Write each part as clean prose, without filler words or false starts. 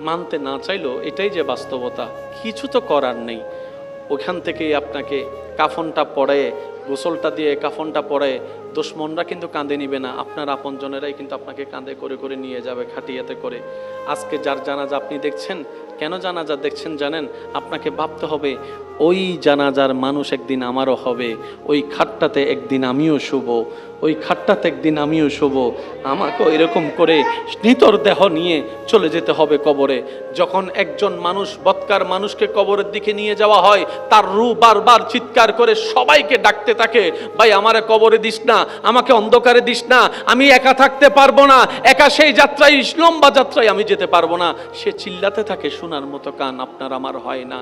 মানতে না চাইলেও এটাই যে বাস্তবতা, কিছু তো করার নেই। ওখান থেকেই আপনাকে কাফনটা পড়ে, গোসলটা দিয়ে কাফনটা পড়ে, দুশমনরা কিন্তু কাঁধে নিবে না, আপনার আপনজনেরাই কিন্তু আপনাকে কাঁধে করে করে নিয়ে যাবে খাটিয়াতে করে। আজকে যার জানাজা আপনি দেখছেন, কেন জানাজা দেখছেন জানেন? আপনাকে ভাবতে হবে ওই জানাজার মানুষ একদিন আমারও হবে, ওই খাটটাতে একদিন আমিও শুব, ওই খাটটাতে একদিন আমিও শুব। আমাকেও এরকম করে নিতর দেহ নিয়ে চলে যেতে হবে কবরে। যখন একজন মানুষ, বৎকার মানুষকে কবরের দিকে নিয়ে যাওয়া হয়, তার রূহ বারবার চিৎকার করে সবাইকে ডাকতে থাকে, ভাই আমারে কবরে দিস না, আমাকে অন্ধকারে দিস না, আমি একা থাকতে পারবো না, একা সেই যাত্রায়, লম্বা যাত্রায় আমি যেতে পারবো না। সে চিল্লাতে থাকে, শোনার মতো কান আপনার আমার হয় না।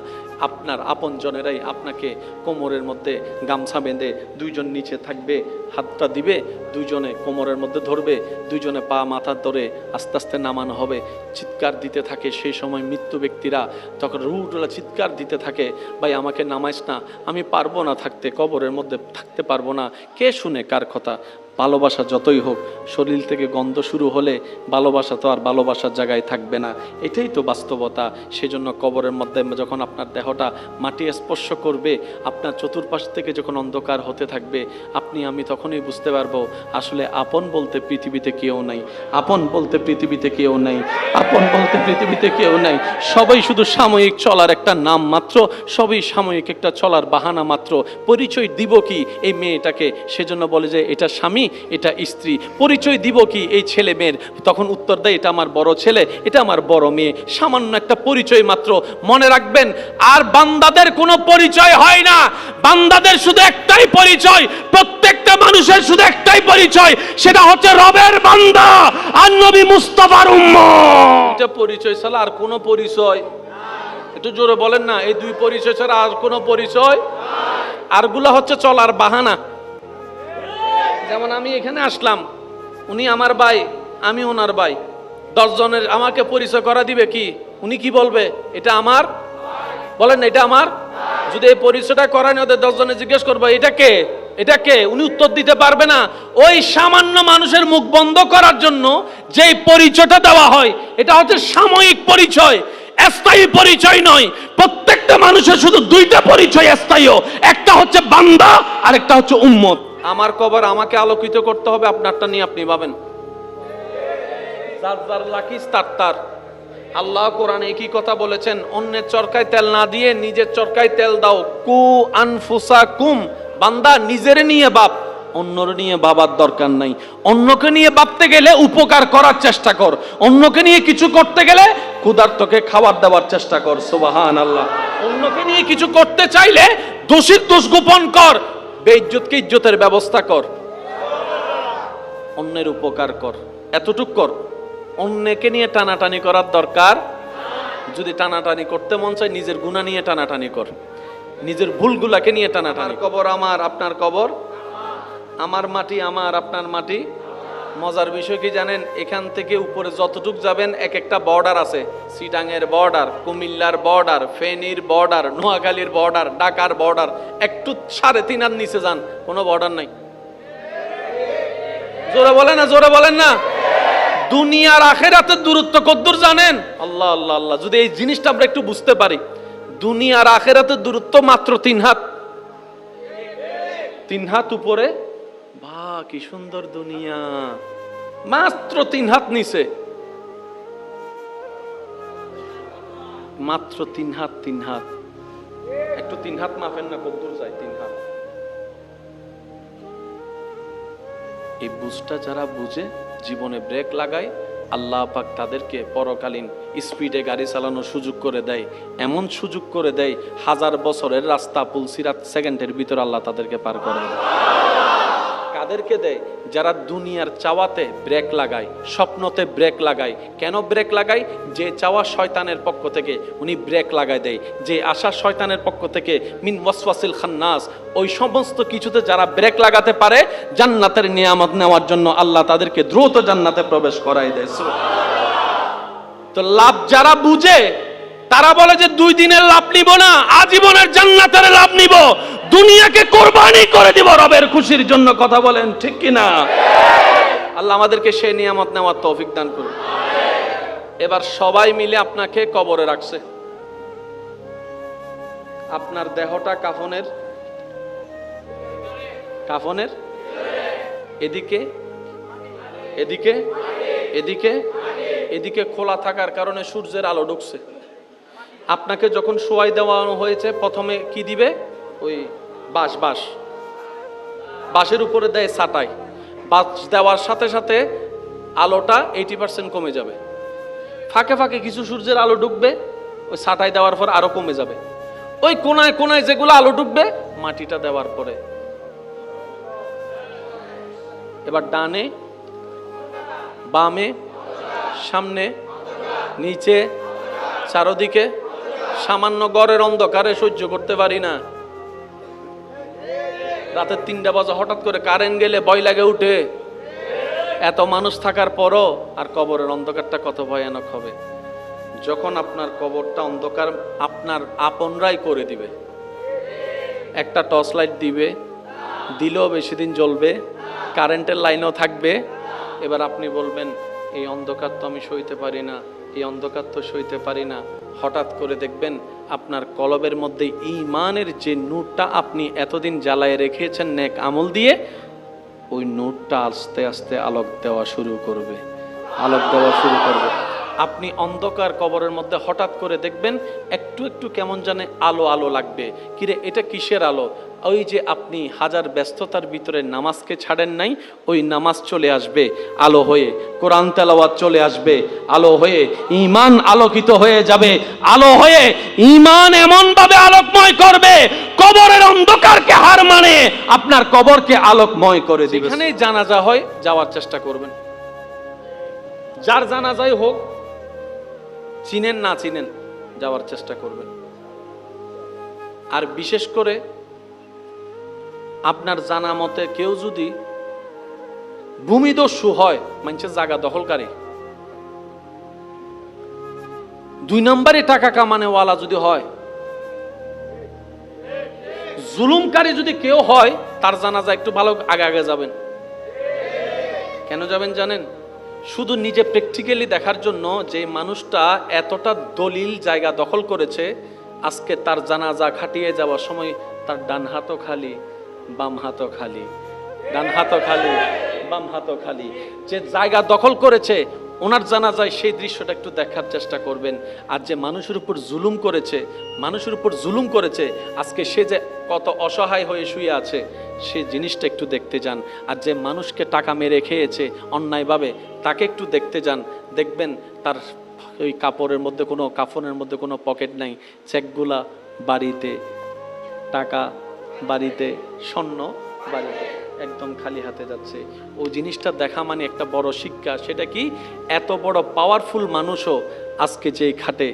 আপনার আপনজনেরাই আপনাকে কোমরের মধ্যে গামছা বেঁধে, দুইজন নিচে থাকবে, হাতটা দিবে, দুইজনে কোমরের মধ্যে ধরবে, দুইজনে পা মাথা ধরে আস্তে আস্তে নামানো হবে। চিৎকার দিতে থাকে সেই সময় মৃত্যু ব্যক্তিরা, তখন রুহগুলো চিৎকার দিতে থাকে, ভাই আমাকে নামাইস না, আমি পারবো না থাকতে, কবরের মধ্যে থাকতে পারবো না। কে শুনে কার কথা? ভালোবাসা যতই হোক, শরীর থেকে গন্ধ শুরু হলে ভালোবাসা তো আর ভালোবাসার জায়গায় থাকবে না। এটাই তো বাস্তবতা। সেজন্য কবরের মধ্যে যখন আপনার দেহটা মাটি স্পর্শ করবে, আপনার চতুর্পাশ থেকে যখন অন্ধকার হতে থাকবে, আপনি আমি তখনই বুঝতে পারবো আসলে আপন বলতে পৃথিবীতে কেউ নাই, আপন বলতে পৃথিবীতে কেউ নাই, আপন বলতে পৃথিবীতে কেউ নাই। সবাই শুধু সাময়িক চলার একটা নাম মাত্র, সবই সাময়িক একটা চলার বাহানা মাত্র। পরিচয় দিব কি এই মেয়েটাকে? সেজন্য বলে যে এটা স্বামী, এটা স্ত্রী। পরিচয় দিব কি এই ছেলে মেয়ের? তখন উত্তর দেয় এটা আমার বড় ছেলে, এটা আমার বড় মেয়ে। সামান্য একটা পরিচয় মাত্র। মনে রাখবেন, আর বান্দাদের কোনো পরিচয় হয় না, বান্দাদের শুধু একটাই পরিচয়, প্রত্যেকটা মানুষের শুধু একটাই পরিচয়, সেটা হচ্ছে রবের বান্দা আর নবী মুস্তাফার উম্মত। এটা পরিচয় ছাড়া আর কোনো পরিচয়, একটু জোরে বলেন না, এই দুই পরিচয় ছাড়া আর কোনো পরিচয়, আরগুলা হচ্ছে চলার বাহানা। যেমন আমি এখানে আসলাম, উনি আমার ভাই, আমি ওনার ভাই, 10 জনের আমাকে পরিচয় করা দিবে কি? উনি কি বলবে? এটা আমার, বলেন না এটা আমার। যদি এই পরিচয়টা করায় না, ওদের 10 জনে জিজ্ঞেস করবো এটা কে, এটা কে, উনি উত্তর দিতে পারবে না। ওই সামান্য মানুষের মুখ বন্ধ করার জন্য যেই পরিচয়টা দেওয়া হয়, এটা হচ্ছে সাময়িক পরিচয়, স্থায়ী পরিচয় নয়। প্রত্যেকটা মানুষের শুধু দুইটা পরিচয় স্থায়ী, একটা হচ্ছে বান্দা আর একটা হচ্ছে উম্মত। আমার কবর আমাকে আলোকিত করতে হবে, আপনারটা নিয়ে আপনি ভাবেন। যার যার লাকিস তার। আল্লাহ কোরআনে একই কথা বলেছেন, অন্যের চরকায় তেল না দিয়ে নিজের চরকায় তেল দাও। কু আনফুসাকুম, বান্দা নিজের নিয়ে বাপ, অন্যর নিয়ে বাবার দরকার নাই। অন্যকে নিয়ে ভাবতে গেলে উপকার করার চেষ্টা কর, অন্যকে নিয়ে কিছু করতে গেলে ক্ষুধার্তকে খাবার দেওয়ার চেষ্টা কর। সুবহানাল্লাহ। অন্যকে নিয়ে কিছু করতে চাইলে দোষীর দোষ গোপন কর, বেইজ্জতকে ইজ্জতের ব্যবস্থা কর, অন্যের উপকার কর, এতটুক কর। অন্যকে নিয়ে টানাটানি করার দরকার। যদি টানাটানি করতে মন চায়, নিজের গুনাহ নিয়ে টানাটানি কর, নিজের ভুলগুলাকে নিয়ে টানাটানি। কবর আমার, আপনার কবর আমার, মাটি আমার, আপনার মাটি। মজার বিষয় কি জানেন? এখান থেকে উপরে যতটুক যাবেন এক একটা বর্ডার আছে। চিটাঙের বর্ডার, কুমিল্লার বর্ডার, ফেনীর বর্ডার, নোয়াখালীর বর্ডার, ঢাকার বর্ডার। একটু 3.5 হাত নিচে যান, কোনো বর্ডার নাই। জোরে বলেন না, জোরে বলেন না। দুনিয়ার আখিরাতের দূরত্ব কতদূর জানেন? আল্লাহ আল্লাহ আল্লাহ, যদি এই জিনিসটা আমরা একটু বুঝতে পারি। দুনিয়ার আখিরাতের দূরত্ব মাত্র 3 হাত। 3 হাত উপরে, বাহ কি সুন্দর দুনিয়া, মাত্র 3 হাত নিচে, মাত্র 3 হাত। 3 হাত, একটু 3 হাত মাপেন না, কতদূর যায় 3 হাত। এই বুঝটা যারা বুঝে, জীবনে ব্রেক লাগায়, আল্লাহ পাক তাদেরকে পরকালীন স্পিডে গাড়ি চালানোর সুযোগ করে দেয়। এমন সুযোগ করে দেয়, 1000 বছরের রাস্তা পুলসিরাত সেকেন্ডের ভিতর আল্লাহ তাদেরকে পার করে দেয়। কাদেরকে দেয়? যারা দুনিয়ার চাওয়াতে ব্রেক লাগায়, স্বপ্নতে ব্রেক লাগায়। কেন ব্রেক লাগায়? যে চাওয়া শয়তানের পক্ষ থেকে, উনি ব্রেক লাগায় দেয়। যে আশা শয়তানের পক্ষ থেকে, মিন ওয়াসওয়াসিল খান্নাস, ওই সমস্ত কিছুতে যারা ব্রেক লাগাতে পারে, জান্নাতের নিয়ামত নেওয়ার জন্য আল্লাহ তাদেরকে দ্রুত জান্নাতে প্রবেশ করাই দেয়। তো লাভ যারা বুঝে, তারা বলে যে 2 দিনের লাভ নিব না, আজীবনের জান্নাতের লাভ নিব, দুনিয়াকে কোরবানি করে দিব রবের খুশির জন্য। কথা বলেন ঠিক কিনা? আল্লাহ আমাদেরকে সেই নিয়ামত নেওয়ার তৌফিক দান করুন। এবার সবাই মিলে আপনাকে কবরে রাখছে, আপনার দেহটা কাফনের এদিকে এদিকে এদিকে এদিকে খোলা থাকার কারণে সূর্যের আলো ঢুকছে। আপনাকে যখন শোয়াই দেওয়া হয়েছে, প্রথমে কি দিবে? ওই বাঁশের উপরে দেয় ছাটাই। বাঁশ দেওয়ার সাথে সাথে আলোটা 80% কমে যাবে, ফাঁকে ফাঁকে কিছু সূর্যের আলো ঢুকবে, ওই ছাটাই দেওয়ার পর আরো কমে যাবে। ওই কোনায় কোনায় যেগুলো আলো ঢুকবে মাটিটা দেওয়ার পরে। এবার ডানে বামে সামনে নিচে চারদিকে। সামান্য ঘরের অন্ধকারে সহ্য করতে পারি না, রাতের 3টা বাজে হঠাৎ করে কারেন্ট গেলে ভয় লাগে উঠে। এত মানুষ থাকার পরও আর কবরের অন্ধকারটা কত ভয়ানক হবে। যখন আপনার কবরটা অন্ধকার আপনার আপনরাই করে দিবে, একটা টর্চ লাইট দিবে, দিলেও বেশি দিন জ্বলবে, কারেন্টের লাইনও থাকবে। এবার আপনি বলবেন এই অন্ধকার তো আমি সইতে পারি না, এই অন্ধকার তো সইতে পারি না। হঠাৎ করে দেখবেন আপনার কলবের মধ্যে ঈমানের যে নূরটা আপনি এতদিন জ্বালায় রেখেছেন নেক আমল দিয়ে, ওই নূরটা আস্তে আস্তে আলোক দেওয়া শুরু করবে। আপনি অন্ধকার কবরের মধ্যে হঠাৎ করে দেখবেন একটু একটু কেমন জানে আলো আলো লাগবে। কিরে এটা কিসের আলো? ওই যে আপনি হাজার ব্যস্ততার ভিতরে নামাজকে ছাড়েন নাই, ওই নামাজ চলে আসবে আলো হয়ে, কোরআন তেলাওয়াত চলে আসবে আলো হয়ে, ঈমান আলোকিত হয়ে যাবে আলো হয়ে। ঈমান এমন ভাবে আলোকময় করবে, কবরের অন্ধকারকে হার মানে আপনার কবরকে আলোকময় করে দিবে। এখানেই জানাজা হয়, যাওয়ার চেষ্টা করবেন। যার জানাজাই হোক, চিনেন না চিনেন, যাওয়ার চেষ্টা করবেন। আর বিশেষ করে আপনার জানা মতে কেউ যদি ভূমিদস্যু হয়, মানুষের জায়গা দখলকারী, 2 নম্বরে টাকা কামানেওয়ালা যদি হয়, জুলুমকারী যদি কেউ হয়, তার জানাজা একটু ভালো আগে আগে যাবেন। কেন যাবেন জানেন? শুধু নিজে প্র্যাকটিক্যালি দেখার জন্য যে মানুষটা এতটা দলিল জায়গা দখল করেছে, আজকে তার জানাজা খাটিয়ে যাওয়ার সময় তার ডান হাতও খালি বাম হাতও খালি, ডান হাতও খালি বাম হাতও খালি। যে জায়গা দখল করেছে ওনার জানাজায় সেই দৃশ্যটা একটু দেখার চেষ্টা করবেন। আর যে মানুষের উপর জুলুম করেছে আজকে সে যে কত অসহায় হয়ে শুয়ে আছে, সে জিনিসটা একটু দেখতে যান। আর যে মানুষকে টাকা মেরে খেয়েছে অন্যায়ভাবে, তাকে একটু দেখতে যান। দেখবেন তার ওই কাফনের মধ্যে কোনো পকেট নাই, চেকগুলা বাড়িতে, টাকা বাড়িতে, স্বর্ণ বাড়িতে, একদম খালি হাতে যাচ্ছে। ও জিনিসটা দেখা মানে একটা বড় শিক্ষা। সেটা কি? এত বড় পাওয়ারফুল মানুষও আজকে যেই খাটে,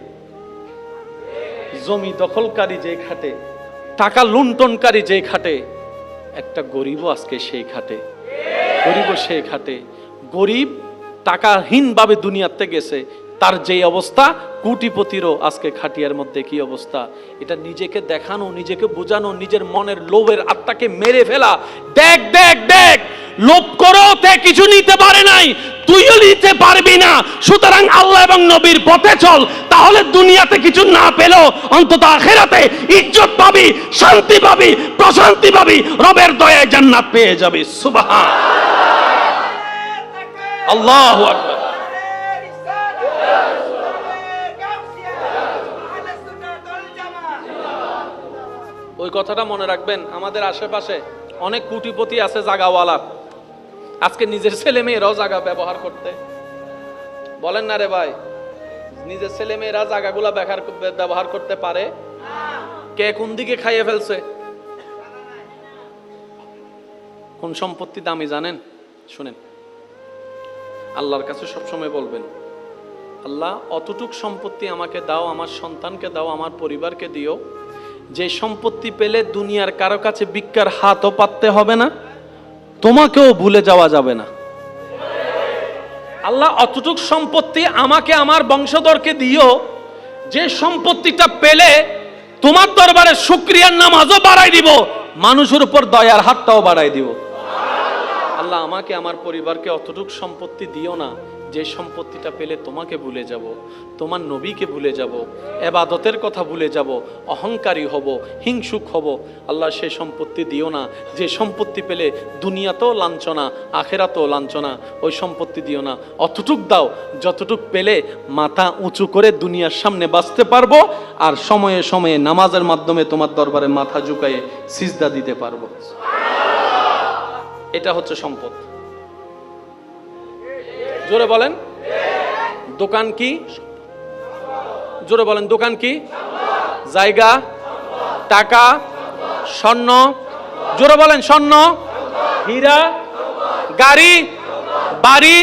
জমি দখলকারী যেই খাটে, টাকা লুণ্ঠনকারী যেই খাটে, একটা গরিবও আজকে সেই খাটে, গরিব টাকাহীন ভাবে দুনিয়াতে গেছে, তার যেই অবস্থা কোটিপতিরও আজকে খাটিয়ার মধ্যে কি অবস্থা। এটা নিজেকে দেখানো, নিজেকে বোঝানো, নিজের মনের লোভের আত্মাকে মেরে ফেলা। দেখ দেখ দেখ, লোভ করেও তে কিছু নিতে পারে নাই, তুইও নিতে পারবি না। সুতরাং আল্লাহ এবং নবীর পথে চল, তাহলে দুনিয়াতে কিছু না পেলেও অন্তত আখিরাতে ইজ্জত পাবি, শান্তি পাবি, প্রশান্তি পাবি, রবের দয়ায় জান্নাত পেয়ে যাবি। সুবহান আল্লাহু আকবার। ওই কথাটা মনে রাখবেন। আমাদের আশেপাশে অনেক কোটিপতি আছে জাগাওয়ালা, আজকে নিজের ছেলে মেয়েরাও জায়গা ব্যবহার করতে বলেন না রে ভাই। নিজের ছেলে মেয়েরা জায়গাগুলা ব্যবহার করতে পারে, কে কোন দিকে খাইয়ে ফেলছে। কোন সম্পত্তি দামি জানেন? শুনেন, আল্লাহর কাছে সবসময় বলবেন, আল্লাহ অতটুক সম্পত্তি আমাকে দাও, আমার সন্তানকে দাও, আমার পরিবারকে দিও, যে সম্পত্তি পেলে দুনিয়ার কারো কাছে ভিক্ষার হাতও পাততে হবে না, তোমাকেও ভুলে যাওয়া যাবে না। আল্লাহ অতটুক সম্পত্তি আমাকে, আমার বংশধরকে দিও, যে সম্পত্তিটা পেলে তোমার দরবারে শুকরিয়ার নামাজও বাড়াই দিব, মানুষের উপর দয়ার হাতটাও বাড়াই দিব। আল্লাহ আমাকে, আমার পরিবারকে অতটুক সম্পত্তি দিও না যে সম্পত্তিটা পেলে তোমাকে ভুলে যাব, তোমার নবীকে ভুলে যাব, এবাদতের কথা ভুলে যাব, অহংকারী হব, হিংসুক হব। আল্লাহ সেই সম্পত্তি দিও না। যে সম্পত্তি পেলে দুনিয়াতেও লাঞ্ছনা, আখেরাতেও লাঞ্ছনা, ওই সম্পত্তি দিও না। অতটুক দাও যতটুক পেলে মাথা উঁচু করে দুনিয়ার সামনে বাঁচতে পারবো, আর সময়ে সময়ে নামাজের মাধ্যমে তোমার দরবারে মাথা ঝুঁকায়ে সিজদা দিতে পারবো। এটা হচ্ছে সম্পদ। জোরে বলেন দোকান কি? জোরে বলেন দোকান কি? জায়গা, টাকা, স্বর্ণ। জোরে বলেন স্বর্ণ, হীরা, গাড়ি, বাড়ি,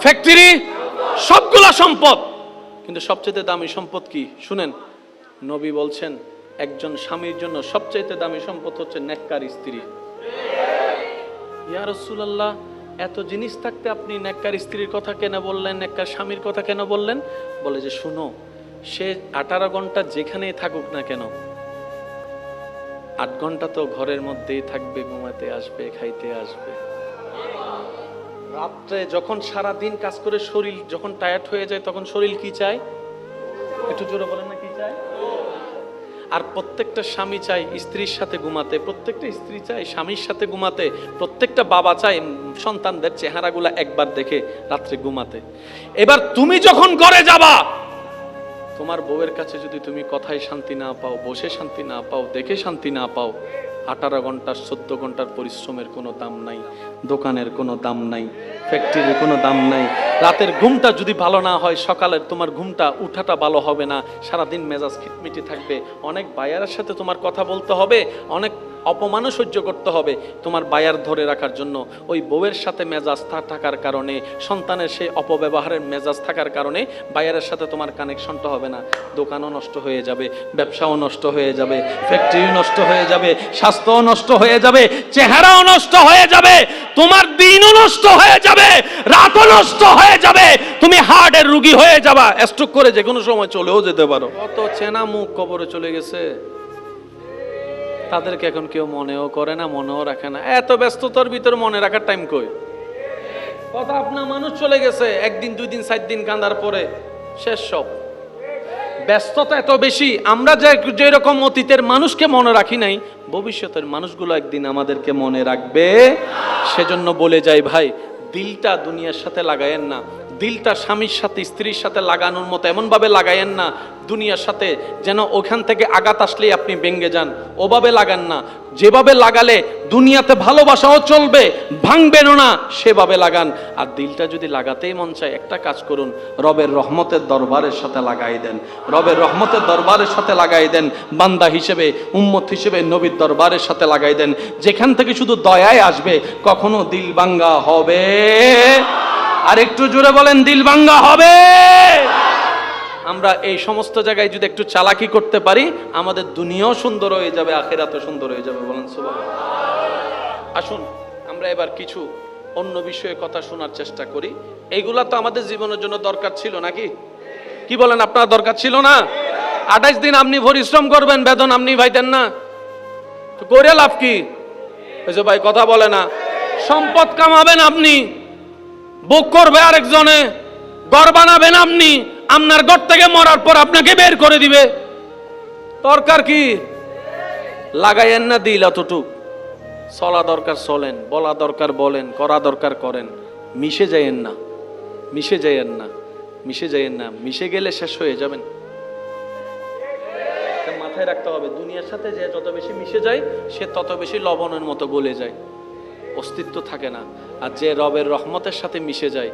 ফ্যাক্টরি, সবগুলা সম্পদ। কিন্তু সবচেয়ে দামি সম্পদ কি শুনেন? নবী বলছেন একজন স্বামীর জন্য সবচেয়ে দামি সম্পদ হচ্ছে নেককার স্ত্রী। ইয়া রাসূলুল্লাহ, এত জিনিস থাকতে আপনি নেককার স্ত্রীর কথা কেন বললেন, নেককার স্বামীর কথা কেন বললেন? বলে যে শুনো, সে 18 ঘন্টা যেখানেই থাকুক না কেন, 8 ঘন্টা তো ঘরের মধ্যেই থাকবে, ঘুমাতে আসবে, খাইতে আসবে। রাত্রে যখন সারা দিন কাজ করে শরীর যখন টায়ার্ড হয়ে যায়, তখন শরীর কি চায়? একটু জোরে বলেন না, কি চায়? আর প্রত্যেকটা স্বামী চায় স্ত্রীর সাথে ঘুমাতে, প্রত্যেকটা স্ত্রী চায় স্বামীর সাথে ঘুমাতে, প্রত্যেকটা বাবা চায় সন্তানদের চেহারাগুলা একবার দেখে রাত্রে ঘুমাতে। এবার তুমি যখন ঘরে যাবা, তোমার বউয়ের কাছে যদি তুমি কথায় শান্তি না পাও, বসে শান্তি না পাও, দেখে শান্তি না পাও, 18 ঘন্টার 14 ঘন্টার পরিশ্রমের কোনো দাম নাই, দোকানের কোনো দাম নাই, ফ্যাক্টরির কোনো দাম নাই। রাতের ঘুমটা যদি ভালো না হয়, সকালের তোমার ঘুমটা উঠাটা ভালো হবে না, সারাদিন মেজাজ খিটমিটি থাকবে। অনেক বায়ারের সাথে তোমার কথা বলতে হবে, অনেক অপমানও সহ্য করতে হবে তোমার বায়ার ধরে রাখার জন্য। ওই বউয়ের সাথে মেজাজ থাকার কারণে, সন্তানের সেই অপব্যবহারের মেজাজ থাকার কারণে বায়ারের সাথে তোমার কানেকশনটা হবে না। দোকানও নষ্ট হয়ে যাবে, ব্যবসাও নষ্ট হয়ে যাবে, ফ্যাক্টরিও নষ্ট হয়ে যাবে, স্বাস্থ্যও নষ্ট হয়ে যাবে, চেহারাও নষ্ট হয়ে যাবে, তোমার দিনও নষ্ট হয়ে যাবে, রাতও নষ্ট হয়ে যাবে, তুমি হার্টের রোগী হয়ে যাবা, স্ট্রোক করে যে কোনো সময় চলেও যেতে পারো। কত চেনা মুখ কবরে চলে গেছে, তাদেরকে এখন কেউ মনেও করে না, মনেও রাখে না। এত ব্যস্ততার ভিতর মনে রাখার টাইম কই? কথা আপনার মানুষ চলে গেছে, 1 দিন 2 দিন 4 দিন কাঁদার পরে শেষ সব। ব্যস্ততা এত বেশি, আমরা যে রকম অতীতের মানুষকে মনে রাখি নাই, ভবিষ্যতের মানুষগুলো একদিন আমাদেরকে মনে রাখবে। সেজন্য বলে যাই ভাই, দিলটা দুনিয়ার সাথে লাগায়েন না, দিলটা স্বামীর সাথে স্ত্রীর সাথে লাগানোর মতো এমন ভাবে লাগায়েন না দুনিয়ার সাথে যেন ওখান থেকে আঘাত আসলেই আপনি ভেঙে যান। ওভাবে লাগান না, যেভাবে লাগালে দুনিয়াতে ভালোবাসাও চলবে, ভাঙবেনও না, সেভাবে লাগান। আর দিলটা যদি লাগাতেই মন চায়, একটা কাজ করুন, রবের রহমতের দরবারের সাথে লাগাই দেন, রবের রহমতের দরবারের সাথে লাগাই দেন, বান্দা হিসেবে, উম্মত হিসেবে নবীর দরবারের সাথে লাগাই দেন। যেখান থেকে শুধু দয়ায় আসবে, কখনো দিল ভাঙ্গা হবে। আর একটু জোরে বলেন, দিল ভাঙ্গা হবে। আমরা এই সমস্ত জায়গায় যদি একটু চালাকি করতে পারি, আমাদের দুনিয়াও সুন্দর হয়ে যাবে, আখিরাতও সুন্দর হয়ে যাবে। বলেন সুবহানাল্লাহ। আসুন আমরা এবার কিছু অন্য বিষয়ে কথা শোনার চেষ্টা করি। এইগুলা তো আমাদের জীবনের জন্য দরকার ছিল নাকি? কি বলেন, আপনার দরকার ছিল না? 28 দিন আপনি পরিশ্রম করবেন, বেতন আপনি পাইতেন না, তো করে লাভ কি? ওই যে ভাই কথা বলে না, সম্পদ কামাবেন আপনি, বুক করবে আরেকজনে, ঘর বানাবেন আপনি, আপনার ঘর থেকে মরার পর আপনাকে বের করে দিবে, দরকার কি? লাগাইয়েন না দিল অতটুক। চলা দরকার চলেন, বলা দরকার বলেন, করা দরকার করেন। মিশে যাইয়েন না, মিশে যাইয়েন না, মিশে যাইয়েন না, মিশে গেলে শেষ হয়ে যাবেন। মাথায় রাখতে হবে, দুনিয়ার সাথে যে যত বেশি মিশে যায়, সে তত বেশি লবণের মতো গলে যায়, অস্তিত্ব থাকে না। আর যে রবের রহমতের সাথে মিশে যায়,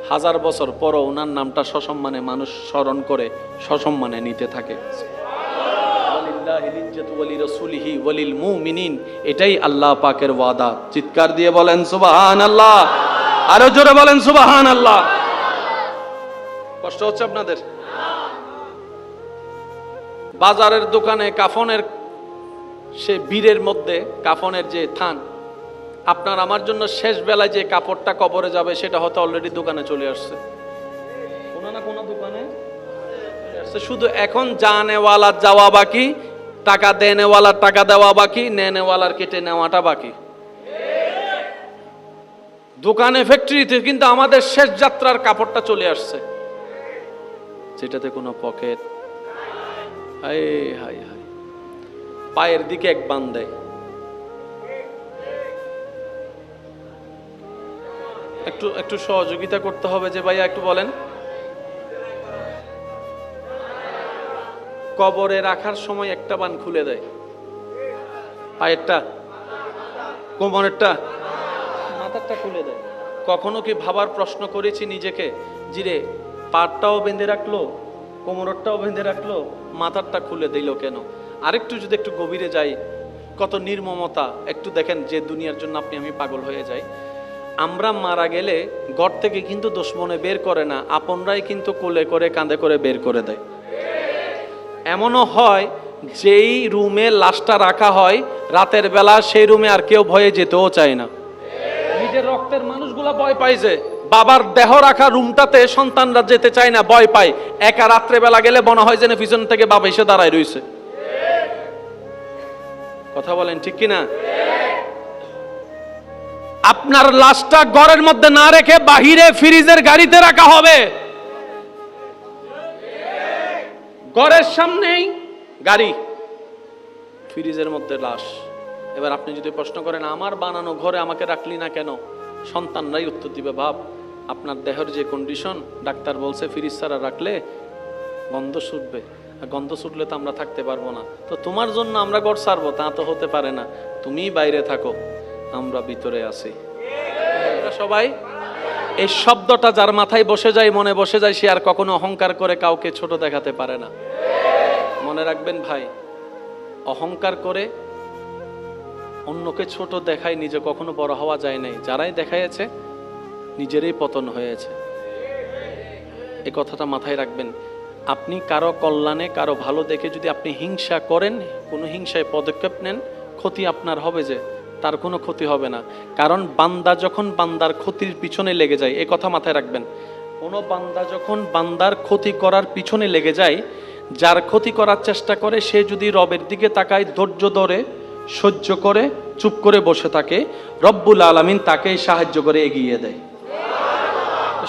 1000 বছর পরও ওনার নামটা সসম্মানে মানুষ স্মরণ করে, সসম্মানে নিতে থাকে। এটাই আল্লাহ পাকের ওয়াদা। চিৎকার দিয়ে বলেন সুবহানাল্লাহ, আরো জোরে বলেন সুবহানাল্লাহ। কষ্ট হচ্ছে আপনাদের? বাজারের দোকানে কাফনের সে বীরের মধ্যে কাফনের যে থান, আপনার আমার জন্য শেষ বেলায় যে কাপড়টা কবরে যাবে, সেটা হয়তো অলরেডি দোকানে চলে আসছে, কোনো না কোনো দোকানে আসছে। শুধু এখন জানেওয়ালার যাওয়া বাকি, টাকা দেনেওয়ালার টাকা দেওয়া বাকি, নেনেওয়ালার কেটে নেওয়াটা বাকি। দোকানে ফ্যাক্টরিতে কিন্তু আমাদের শেষ যাত্রার কাপড়টা চলে আসছে, যেটাতে কোনো পকেট, হাই হাই হাই, পায়ের দিকে এক বান দেয়। একটু একটু সহযোগিতা করতে হবে যে ভাইয়া একটু বলেন। কবরে রাখার সময় একটা বান খুলে দেয়, পায়েরটা, কোমরেরটা, মাথারটা খুলে দেয়। কখনো কি ভাবার প্রশ্ন করেছি নিজেকে, জিরে পাটটাও বেঁধে রাখলো, কোমরটাও বেঁধে রাখলো, মাথারটা খুলে দিল কেন? আরেকটু যদি একটু গভীরে যাই, কত নির্মমতা একটু দেখেন, যে দুনিয়ার জন্য আপনি আমি পাগল হয়ে যাই। আমরা মারা গেলে ঘর থেকে কিন্তু দুশমনে বের করে না, আপনরাই কিন্তু কোলে করে কাঁধে করে বের করে দেয়। এমনও হয় যেই রুমে লাশটা রাখা হয় রাতের বেলা, সেই রুমে আর কেউ ভয়ে যেতেও চায় না। নিজের রক্তের মানুষগুলা ভয় পায় যে বাবার দেহ রাখা রুমটাতে সন্তানরা যেতে চায় না, ভয় পায়। একা রাত্রে বেলা গেলে মনে হয় যেন পিছন থেকে বাবা এসে দাঁড়ায় রয়েছে। কথা বলেন ঠিক কিনা? আপনার লাশটা ঘরের মধ্যে না রেখে বাহিরে ফ্রিজের গাড়িতে রাখা হবে। ঘরের সামনেই গাড়ি, ফ্রিজের মধ্যে লাশ। এবার আপনি যদি প্রশ্ন করেন আমার বানানো ঘরে আমাকে রাখলি না কেন, সন্তানরাই উত্তর দিবে, বাপ আপনার দেহের যে কন্ডিশন, ডাক্তার বলছে ফ্রিজ ছাড়া রাখলে গন্ধ ছুটবে, আর গন্ধ ছুটলে তো আমরা থাকতে পারবো না, তো তোমার জন্য আমরা ঘর ছাড়বো, তা তো হতে পারে না, তুমিই বাইরে থাকো, আমরা ভিতরে আছি। সবাই এই শব্দটা যার মাথায় বসে যায়, মনে বসে যায়, সে আর কখনো অহংকার করে কাউকে ছোট দেখাতে পারে না। মনে রাখবেন ভাই, অহংকার করে অন্যকে ছোট দেখায় নিজে কখনো বড় হওয়া যায় নাই। যারাই দেখাইছে নিজেরই পতন হয়েছে। এই কথাটা মাথায় রাখবেন। আপনি কারো কল্যাণে, কারো ভালো দেখে যদি আপনি হিংসা করেন, কোনো হিংসায় পদক্ষেপ নেন, ক্ষতি আপনার হবে, যে তার কোনো ক্ষতি হবে না। কারণ বান্দা যখন বান্দার ক্ষতির পিছনে লেগে যায়, এই কথা মাথায় রাখবেন, কোনো বান্দা যখন বান্দার ক্ষতি করার পিছনে লেগে যায়, যার ক্ষতি করার চেষ্টা করে, সে যদি রবের দিকে তাকায়, ধৈর্য ধরে, সহ্য করে, চুপ করে বসে থাকে, রব্বুল আলামিন তাকেই সাহায্য করে এগিয়ে দেয়।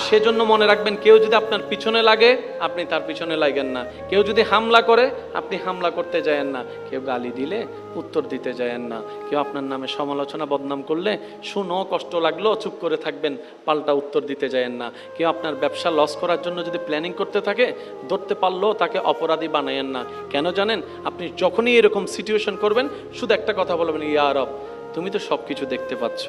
সেজন্য মনে রাখবেন, কেউ যদি আপনার পিছনে লাগে আপনি তার পিছনে লাগেন না, কেউ যদি হামলা করে আপনি হামলা করতে যায়েন না, কেউ গালি দিলে উত্তর দিতে যায়েন না, কেউ আপনার নামে সমালোচনা বদনাম করলে শুনো কষ্ট লাগলো চুপ করে থাকবেন, পাল্টা উত্তর দিতে যায়েন না, কেউ আপনার ব্যবসা লস করার জন্য যদি প্ল্যানিং করতে থাকে, ধরতে পারলেও তাকে অপরাধী বানায়েন না। কেন জানেন? আপনি যখনই এরকম সিচুয়েশন করবেন, শুধু একটা কথা বলবেন, ইয়া রব তুমি তো সব কিছু দেখতে পাচ্ছ,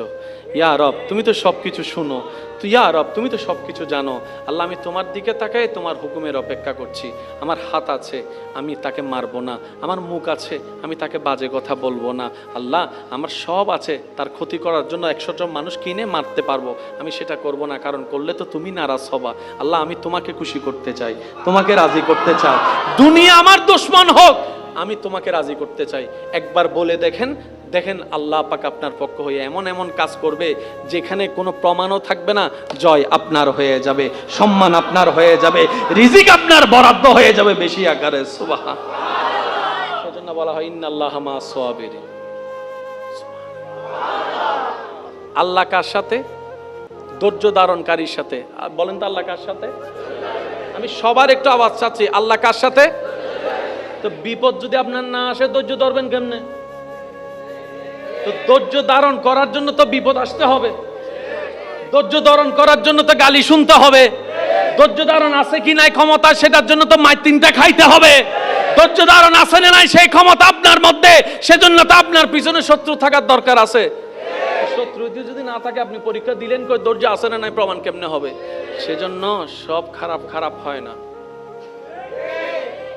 ইয়া রব তুমি তো সব কিছু শুনো, তো ইয়া রব তুমি তো সব কিছু জানো। আল্লাহ আমি তোমার দিকে তাকাই তোমার হুকুমের অপেক্ষা করছি। আমার হাত আছে, আমি তাকে মারবো না, আমার মুখ আছে, আমি তাকে বাজে কথা বলবো না। আল্লাহ আমার সব আছে, তার ক্ষতি করার জন্য 100 জন মানুষ কিনে মারতে পারবো, আমি সেটা করব না, কারণ করলে তো তুমি নারাজ হবা। আল্লাহ আমি তোমাকে খুশি করতে চাই, তোমাকে রাজি করতে চাই, দুনিয়া আমার দুশমন হোক, আমি তোমাকে রাজি করতে চাই। একবার বলে দেখেন, দেখেন আল্লাহ পাক আপনার পক্ষ হয়ে এমন এমন কাজ করবে যেখানে কোনো প্রমাণও থাকবে না, জয় আপনার হয়ে যাবে, সম্মান আপনার হয়ে যাবে, রিজিক আপনার বরাদ্দ হয়ে যাবে বেশি আকারে। সুবহান। সেজন্য বলা হয় ইন্নাল্লাহা মা'আস সাবিরিন। আল্লাহ কার সাথে? ধৈর্য ধারণকারীর সাথে। বলেন তো আল্লাহ কার সাথে? আমি সবার একটু আওয়াজ চাচ্ছি, আল্লাহ কার সাথে? তো বিপদ যদি আপনার না আসে ধৈর্য ধরবেন কেমনে? তো ধৈর্য ধারণ করার জন্য তো বিপদ আসতে হবে, ধৈর্য ধারণ করার জন্য তো গালি শুনতে হবে, ধৈর্য ধারণ আছে কি নাই ক্ষমতা সেটার জন্য তো মাই তিনটা খাইতে হবে, ধৈর্য ধারণ আছে না নাই সেই ক্ষমতা আপনার মধ্যে, সেজন্য তো আপনার পিছনে শত্রু থাকার দরকার আছে। শত্রু যদি না থাকে আপনি পরীক্ষা দিলেন কই ধৈর্য আছে না নাই প্রমাণ কেমনে হবে? সেজন্য সব খারাপ খারাপ হয় না,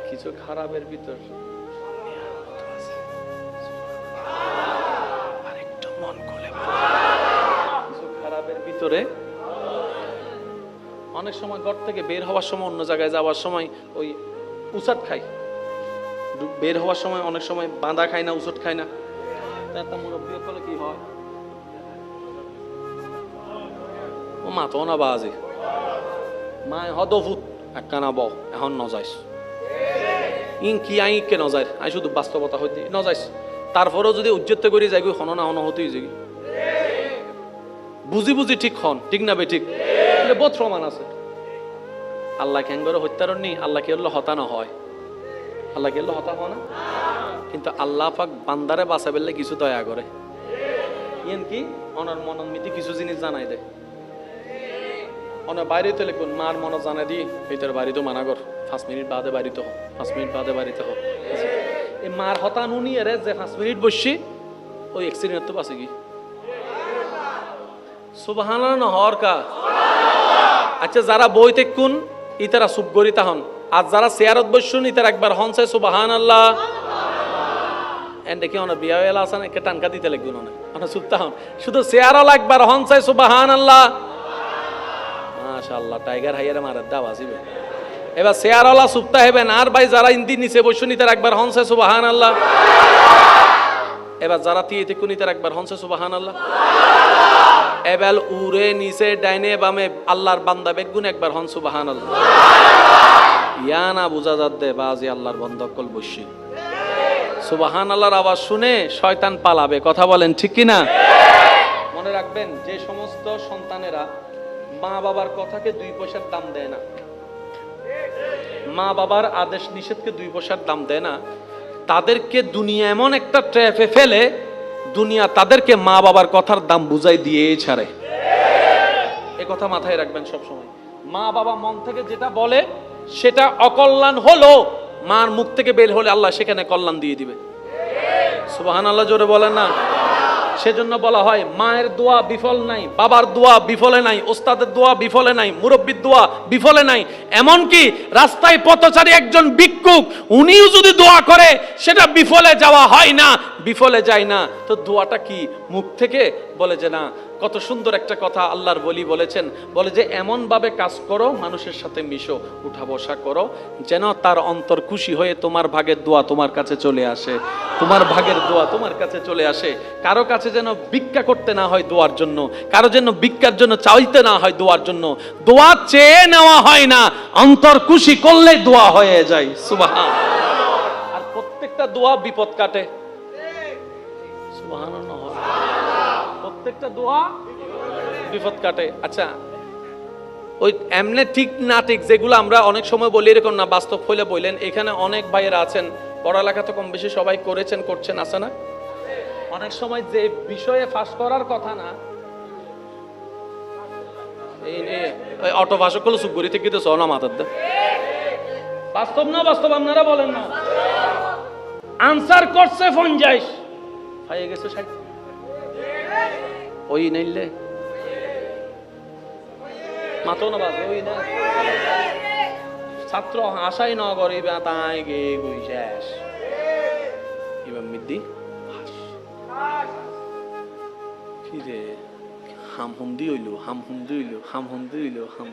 কিছু খারাপের ভিতর আরেকটু মন খুলে কিছু খারাপের ভিতরে। অনেক সময় ঘর থেকে বের হওয়ার সময়, অন্য জায়গায় যাওয়ার সময় ওই উচাট খাই, বের হওয়ার সময় অনেক সময় বাঁধা খাই না, উচট খাই না, তা মুরব্বী হলে কি হয়, ও মা তো না বাজে মা হদভূত একখানা বউ এখন নজাইস ইন কি আই কে নজায়, আই শুধু বাস্তবতা হইতে নজাইস, তারপরেও যদি উজ্জত করে যাই হন না হন হতেই যাই, বুঝি বুঝি ঠিক হন, ঠিক না বে ঠিক? বহুত প্রমাণ আছে। আল্লাহ কেঙ্গরে হত্যার নি, আল্লাহ কে হতানো হয়, আল্লাহ কে হতা হয় না। কিন্তু আল্লাহ পাক বান্দারে বাঁচা বেললে কিছু দয়া করে, ইয়েন কি অনার মনমিতি কিছু জিনিস জানাই দেয়। অনার বাইরে তো লিখুন মার মন জানাই দিই এইটার বাড়ি তো মানা কর, 5 মিনিট বাদে বাড়িতে হোক, 5 মিনিট বাদে বাড়িতে হোক। এই মার হতানো নিয়ে রে যে 5 মিনিট বসছি ওই অ্যাক্সিডেন্ট তো বাঁচে কি সুবহানাল্লাহ না হর কা। আচ্ছা যারা বই দেখুন ইতারা চুপ করি তাহন, আর যারা চেয়ারত বসুন ইতার একবার হন চাই সুবহানাল্লাহ। এন্ড কি অনা বিয়া এলা আসান একে টানকা দিতে লাগবে না, অনা চুপ তাহন, শুধু চেয়ারও একবার হন চাই সুবহানাল্লাহ। মাশাআল্লাহ, টাইগার হাইয়ারে মারার দাও আসিবে। এবার চেয়ারওয়ালা চুপতা হেবেন, আর ভাই যারা ইন্দি নিচে বসুন ইতার একবার হন চাই সুবহানাল্লাহ। এবার যারা তিয়ে দেখুন ইতার একবার হন চাই সুবহানাল্লাহ। এবার উড়ে নিচে ডাইনে বামে আল্লাহর বান্দা বেগুন একবার হন সুবহানাল্লাহ। ইয়া না বুঝা যাত দে বাজি আল্লাহর বন্ধকল বসি সুবহানাল্লাহর আওয়াজ শুনে শয়তান পালাবে। কথা বলেন ঠিক কি না? মনে রাখবেন যে সমস্ত সন্তানেরা মা বাবার কথাকে 2 পয়সার দাম দেয় না, মা বাবার আদেশ নিষেধকে 2 পয়সার দাম দেয় না, তাদেরকে দুনিয়া এমন একটা ট্র্যাপে ফেলে, দুনিয়া তাদেরকে মা বাবার কথার দাম বুঝাই দিয়ে ছাড়ে। এ কথা মাথায় রাখবেন সব সময়। মা বাবা মন থেকে যেটা বলে সেটা অকল্যাণ হলো, মার মুখ থেকে বের হলে আল্লাহ সেখানে কল্যাণ দিয়ে দিবে। সুবহানাল্লাহ জোরে বলেন না। সেজন্য বলা হয় মায়ের দোয়া বিফল নাই, বাবার দোয়া বিফলে নাই, ওস্তাদের দোয়া বিফলে নাই, মুরব্বির দোয়া বিফলে নাই। এমনকি রাস্তায় পথচারী একজন ভিক্ষুক উনিও যদি দোয়া করে সেটা বিফলে যাওয়া হয় না, বিফলে যায় না। তো দোয়াটা কি মুখ থেকে বলে যে না, কত সুন্দর একটা কথা আল্লাহর বলি বলেছেন, বলে যে এমন ভাবে কাজ করো, মানুষের সাথে মিশো, উঠা বসা করো, যেন তার অন্তর খুশি হয়ে তোমার ভাগের দোয়া তোমার কাছে চলে আসে, তোমার ভাগের দোয়া তোমার কাছে চলে আসে। কারো কাছে যেন ভিক্ষা করতে না হয় দোয়ার জন্য, কারো যেন ভিক্ষার জন্য চাইতে না হয় দোয়ার জন্য। দোয়া চেয়ে নেওয়া হয় না, অন্তর খুশি করলে দোয়া হয়ে যায়। সুবহান। আর প্রত্যেকটা দোয়া বিপদ কাটে। সুবহানাল্লাহ। প্রত্যেকটা দোয়া বিপদ কাটে। আচ্ছা ওই এমনি ঠিক না ঠিক যেগুলো আমরা অনেক সময় বলি এরকম না, বাস্তব হইলে বললেন। এখানে অনেক ভাইয়েরা আছেন, পড়ালেখা তো কম বেশি সবাই করেছেন, করছেন, আছে না? অনেক সময় যে বিষয়ে ফাঁস করার কথা না, এই অটো ভাষক গুলো সুগরি থেকে তো সনা মাথার দে বাস্তব না, বাস্তব আপনারা বলেন না। আনসার করছে ফোন যাইস হয়ে গেছে সাইড ওই নাইলে মাতো না বাজে ওই না ছাত্র আশাই ন করে তাই গে গুই শেষ এবার মিদ্দি কি রে হাম হুন্দি হইলো, হাম হুন্দি হইলো, হাম হুন্দি হইলো, হাম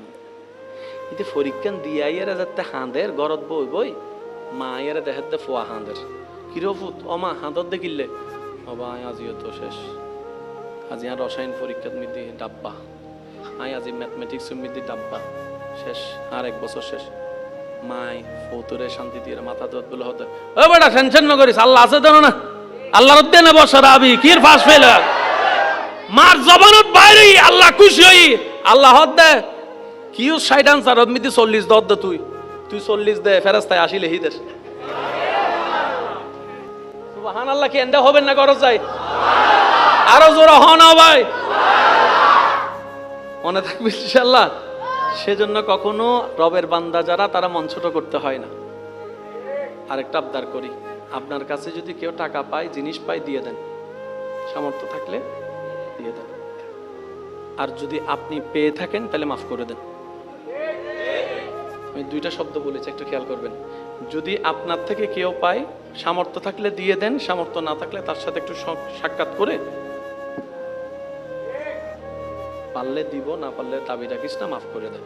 এতে পরীক্ষা দিয়ে আইয়ারা যাতে হাঁদের গরত বই বই মা আইয়ারা দেখাতে ফোয়া হাঁদের কিরফুত ও মা হাঁদর দেখিলে বাবা আজিও তো শেষ, আজি আর রসায়ন পরীক্ষাত মিদি ডাব্বা, আই আজি ম্যাথমেটিক্স মিদি ডাব্বা শেষ, আর 1 বছর শেষ। মাই ফৌতুরে শান্তি দিয়ে মাথা দত বলে হতে ও বেটা টেনশন না করিস, আল্লাহ আছে জানো না, আল্লাহর উদ্দেনে বসা রাবি কির ফাঁস ফেলা মার জবানত বাইরে আল্লাহ খুশি হই আল্লাহ হদ দে কিউ 60 আনসার মিদি 40 দত দে তুই 40 দে ফেরেশতায় 80 লিখি দে। সুবহানাল্লাহ কি এন্ডা হবেন না গরজ যায় আরো জোরে হন ভাই মনে থাকবে ইনশাআল্লাহ। সেজন্য কখনো রবের বান্দা যারা তারা মন ছোট করতে হয় না। আরেকটা আবদার করি, আপনার কাছে যদি কেউ টাকা পায় জিনিস পায় দিয়ে দেন, সামর্থ্য থাকলে দিয়ে দেন, আর যদি আপনি পেয়ে থাকেন তাহলে মাফ করে দেন। আমি 2টা শব্দ বলেছি, একটু খেয়াল করবেন। যদি আপনার থেকে কেউ পায় সামর্থ্য থাকলে দিয়ে দেন, সামর্থ্য না থাকলে তার সাথে একটু সাক্ষাৎ করে পারলে দিব, না পারলে দাবি রাখিস না, মাফ করে দেন।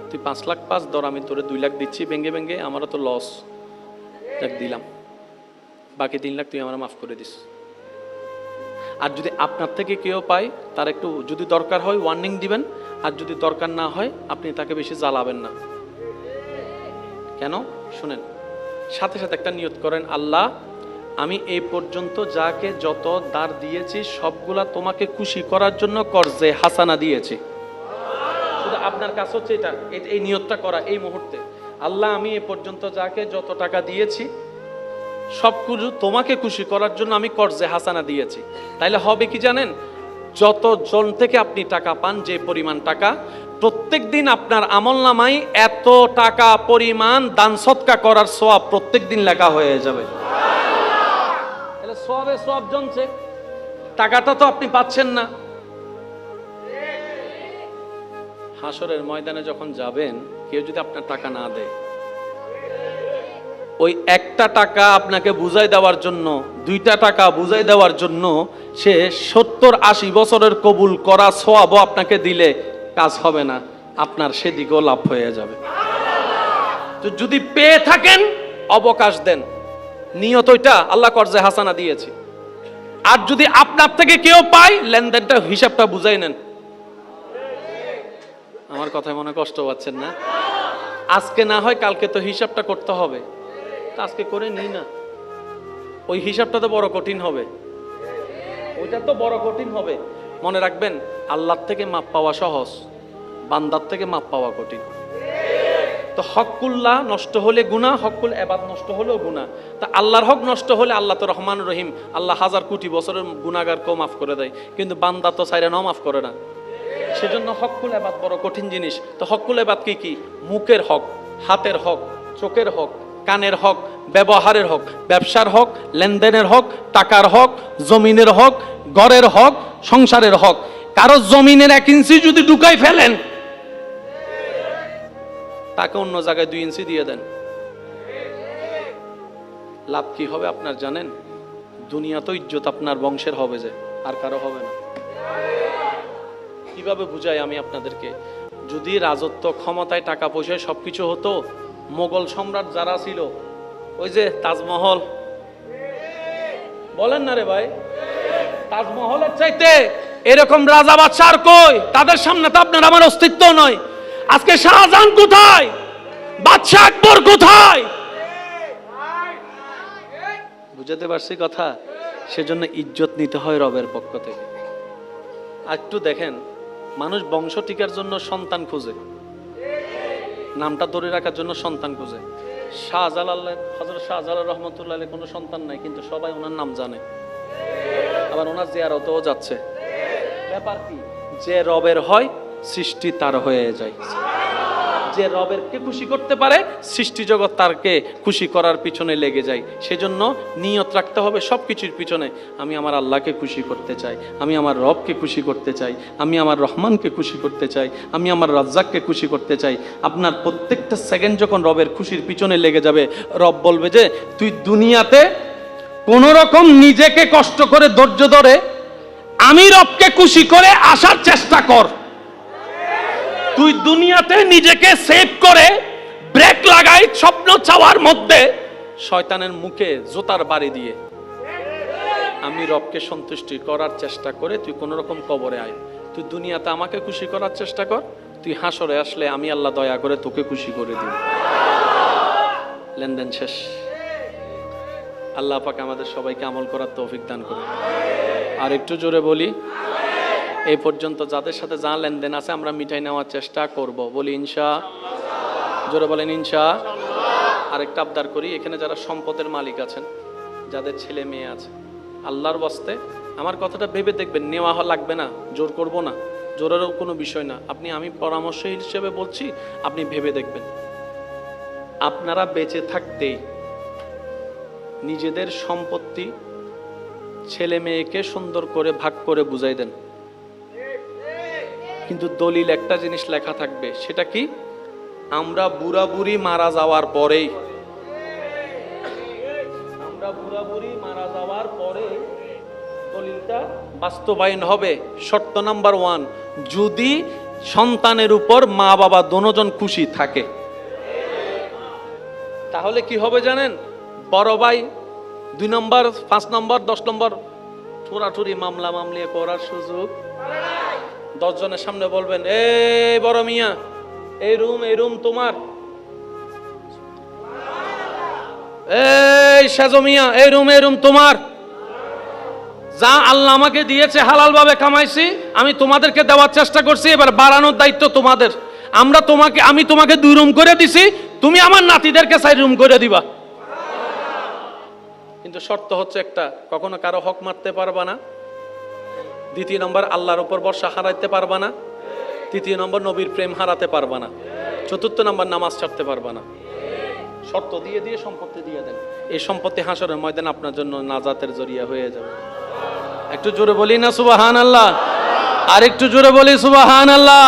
তুই 5 লাখ পাস ধর, আমি তোরে 2 লাখ দিচ্ছি ভেঙ্গে ভেঙ্গে, আমারও তো লস, দেখ দিলাম, বাকি 3 লাখ তুই আমার মাফ করে দিস। আর যদি আপনার থেকে কেউ পায় তার একটু যদি দরকার হয় ওয়ার্নিং দিবেন, আর যদি দরকার না হয় আপনি তাকে বেশি জ্বালাবেন না। কেন শুনেন, সাথে সাথে একটা নিয়ত করেন, আল্লাহ আমি এই পর্যন্ত যাকে যত দার দিয়েছি সবগুলা তোমাকে খুশি করার জন্য কর্জে হাসানা দিয়েছি। শুধু আপনার কাছে হচ্ছে এটা, এই নিয়তটা করা এই মুহূর্তে, আল্লাহ আমি এ পর্যন্ত যাকে যত টাকা দিয়েছি সবগুলো তোমাকে খুশি করার জন্য আমি কর্জে হাসানা দিয়েছি। তাইলে হবে কি জানেন, যত জন থেকে আপনি টাকা পান, যে পরিমাণ টাকা, প্রত্যেক দিন আপনার আমলনামায় এত টাকা পরিমাণ দান সদকা করার সওয়াব প্রত্যেক দিন লেখা হয়ে যাবে। তাহলে সওয়াবে সওয়াব জমছে, টাকাটা তো আপনি পাচ্ছেন না। হাসরের ময়দানে যখন যাবেন, কেউ যদি আপনার টাকা না দেয়, ওই একটা টাকা আপনাকে বুঝাই দেওয়ার জন্য, দুইটা টাকা বুঝাই দেওয়ার জন্য সে 70-80 বছরের কবুল করা সওয়াবও আপনাকে দিলে কাজ হবে না, আপনার সেদিকেও লাভ হয়ে যাবে। তো যদি পেয়ে থাকেন অবকাশ দেন, নিয়ত ওইটা আল্লাহ কর্জে হাসানা দিয়েছি। আর যদি আপনার থেকে কেউ পায়, লেনদেনটা হিসাবটা বুঝাই নেন। আমার কথায় মনে কষ্ট পাচ্ছেন না? আজকে না হয় কালকে তো হিসাবটা করতে হবে, আজকে করে নিই না, ওই হিসাবটা তো বড় কঠিন হবে, ওইটা তো বড় কঠিন হবে। মনে রাখবেন, আল্লাহর থেকে মাপ পাওয়া সহজ, বান্দার থেকে মাপ পাওয়া কঠিন। তো হকুল্লাহ নষ্ট হলে গুনাহ, হকুল এবাদ নষ্ট হলেও গুনাহ। তা আল্লাহর হক নষ্ট হলে আল্লাহ তো রহমান রহিম, আল্লাহ 1000 কোটি বছরের গুনাহগারকেও মাফ করে দেয়, কিন্তু বান্দা তো চাইরে নাও মাফ করে না। সেজন্য হকুল এবাদ বড় কঠিন জিনিস। তো হকুল এবাদ কি কি? মুখের হক, হাতের হক, চোখের হক, কানের হক, ব্যবহারের হক, ব্যবসার হক, লেনদেনের হক, টাকার হক, জমিনের হক, ঘরের হক, সংসারের হক। কারো জমিনের 1 ইঞ্চি যদি ঢুকাই ফেলেন, তাকে অন্য জায়গায় 2 ইঞ্চি দিয়ে দেন, লাভ কি হবে আপনার জানেন? দুনিয়া তো ইজ্জত আপনার বংশের হবে, যে আর কারো হবে না। কিভাবে বুঝাই আমি আপনাদেরকে? যদি রাজত্ব, ক্ষমতায়, টাকা পয়সায় সবকিছু হতো, মোগল সম্রাট যারা ছিল, ওই যে তাজমহল, বলেন না রে ভাই, তাজমহলের চাইতে এরকম রাজা বাদশা আর কই? তাদের সামনে তো আপনার আমার অস্তিত্ব নয়। আজকে শাহজাহান কোথায়? বাদশা আকবর কোথায়? বুঝাতে পারছি কথা? সেজন্য ইজ্জত নিতে হয় রবের পক্ষ থেকে। আর একটু দেখেন, মানুষ বংশ টিকার জন্য সন্তান খুঁজে, নামটা ধরে রাখার জন্য সন্তান খুঁজে। শাহজালাল, হযরত শাহজালাল রহমতুল্লাহ আলাইহি কোনো সন্তান নাই, কিন্তু সবাই ওনার নাম জানে, আবার ওনার জিয়ারতেও যাচ্ছে। ব্যাপার কি? যে রবের হয় সৃষ্টি তার হয়ে যায়। যে রবেরকে খুশি করতে পারে, সৃষ্টি জগৎ তারকে খুশি করার পিছনে লেগে যায়। সেজন্য নিয়ত রাখতে হবে সবকিছুর পিছনে, আমি আমার আল্লাহকে খুশি করতে চাই, আমি আমার রবকে খুশি করতে চাই, আমি আমার রহমানকে খুশি করতে চাই, আমি আমার রাজ্জাককে খুশি করতে চাই। আপনার প্রত্যেকটা সেকেন্ড যখন রবের খুশির পিছনে লেগে যাবে, রব বলবে যে তুই দুনিয়াতে কোন রকম নিজেকে কষ্ট করে ধৈর্য ধরে আমি রবকে খুশি করে আসার চেষ্টা কর। তুই দুনিয়াতে নিজেকে সেভ করে ব্রেক লাগাই স্বপ্ন চাওয়ার মধ্যে শয়তানের মুখে জোতার বাড়ি দিয়ে আমি রবকে সন্তুষ্টি করার চেষ্টা করে তুই কোন রকম কবরে আয়। তুই দুনিয়াতে আমাকে খুশি করার চেষ্টা কর, তুই হাসরে আসলে আমি আল্লাহ দয়া করে তোকে খুশি করে দিব। লেনদেন শেষ। আল্লাহ পাক আমাদের সবাইকে আমল করার তৌফিক দান করুন। আর একটু জোরে বলি, এই পর্যন্ত যাদের সাথে যা লেনদেন আছে আমরা মিটাই নেওয়ার চেষ্টা করব। বলি ইনশাআল্লাহ। জোরে বলেন ইনশাআল্লাহ। আরেকটা আবদার করি, এখানে যারা সম্পদের মালিক আছেন, যাদের ছেলে মেয়ে আছে, আল্লাহর ওয়াস্তে আমার কথাটা ভেবে দেখবেন, নেওয়া লাগবে না, জোর করব না, জোরেরও কোনো বিষয় না। আমি পরামর্শ হিসেবে বলছি, আপনি ভেবে দেখবেন। আপনারা বেঁচে থাকতেই নিজেদের সম্পত্তি ছেলে মেয়েকে সুন্দর করে ভাগ করে বুঝাই দেন, কিন্তু দলিল একটা জিনিস লেখা থাকবে, সেটা কি? আমরা বুড়া বুড়ি মারা যাওয়ার পরেই, আমরা বুড়া বুড়ি মারা যাওয়ার পরে দলিলটা বাস্তবায়ন হবে। শর্ত নাম্বার 1, যদি সন্তানের উপর মা বাবা দুজন খুশি থাকে, তাহলে কি হবে জানেন? বড় ভাই 2 নম্বর, 5 নম্বর, 10 নম্বর ঠোরাঠুরি মামলা মামলিয়ে করার সুযোগ। 10 জনের সামনে বলবেন, এই বড় মিয়া, এই রুম তোমার, এই এই সেজমিয়া এই রুম তোমার, যা আল্লাহ আমাকে দিয়েছে হালাল ভাবে কামাইছি, আমি তোমাদেরকে দেওয়ার চেষ্টা করছি, এবার বাড়ানোর দায়িত্ব তোমাদের। আমি তোমাকে 2 রুম করে দিছি, তুমি আমার নাতিদেরকে 4 রুম করে দিবা। কিন্তু শর্ত হচ্ছে একটা, কখনো কারো হক মারতে পারবা না। 2 নম্বর, আল্লাহর উপর ভরসা হারাইতে পারবা না। 3 নম্বর, নবীর প্রেম হারাতে পারবা না। 4 নম্বর, নামাজ ছাড়তে পারবা না। শর্ত দিয়ে দিয়ে সম্পত্তি দিয়ে দেন, এই সম্পত্তি হাসরের ময়দানে আপনার জন্য নাজাতের জরিয়া হয়ে যাবে। একটু জোরে বলি না সুবহানাল্লাহ? আর একটু জোরে বলি সুবহানাল্লাহ?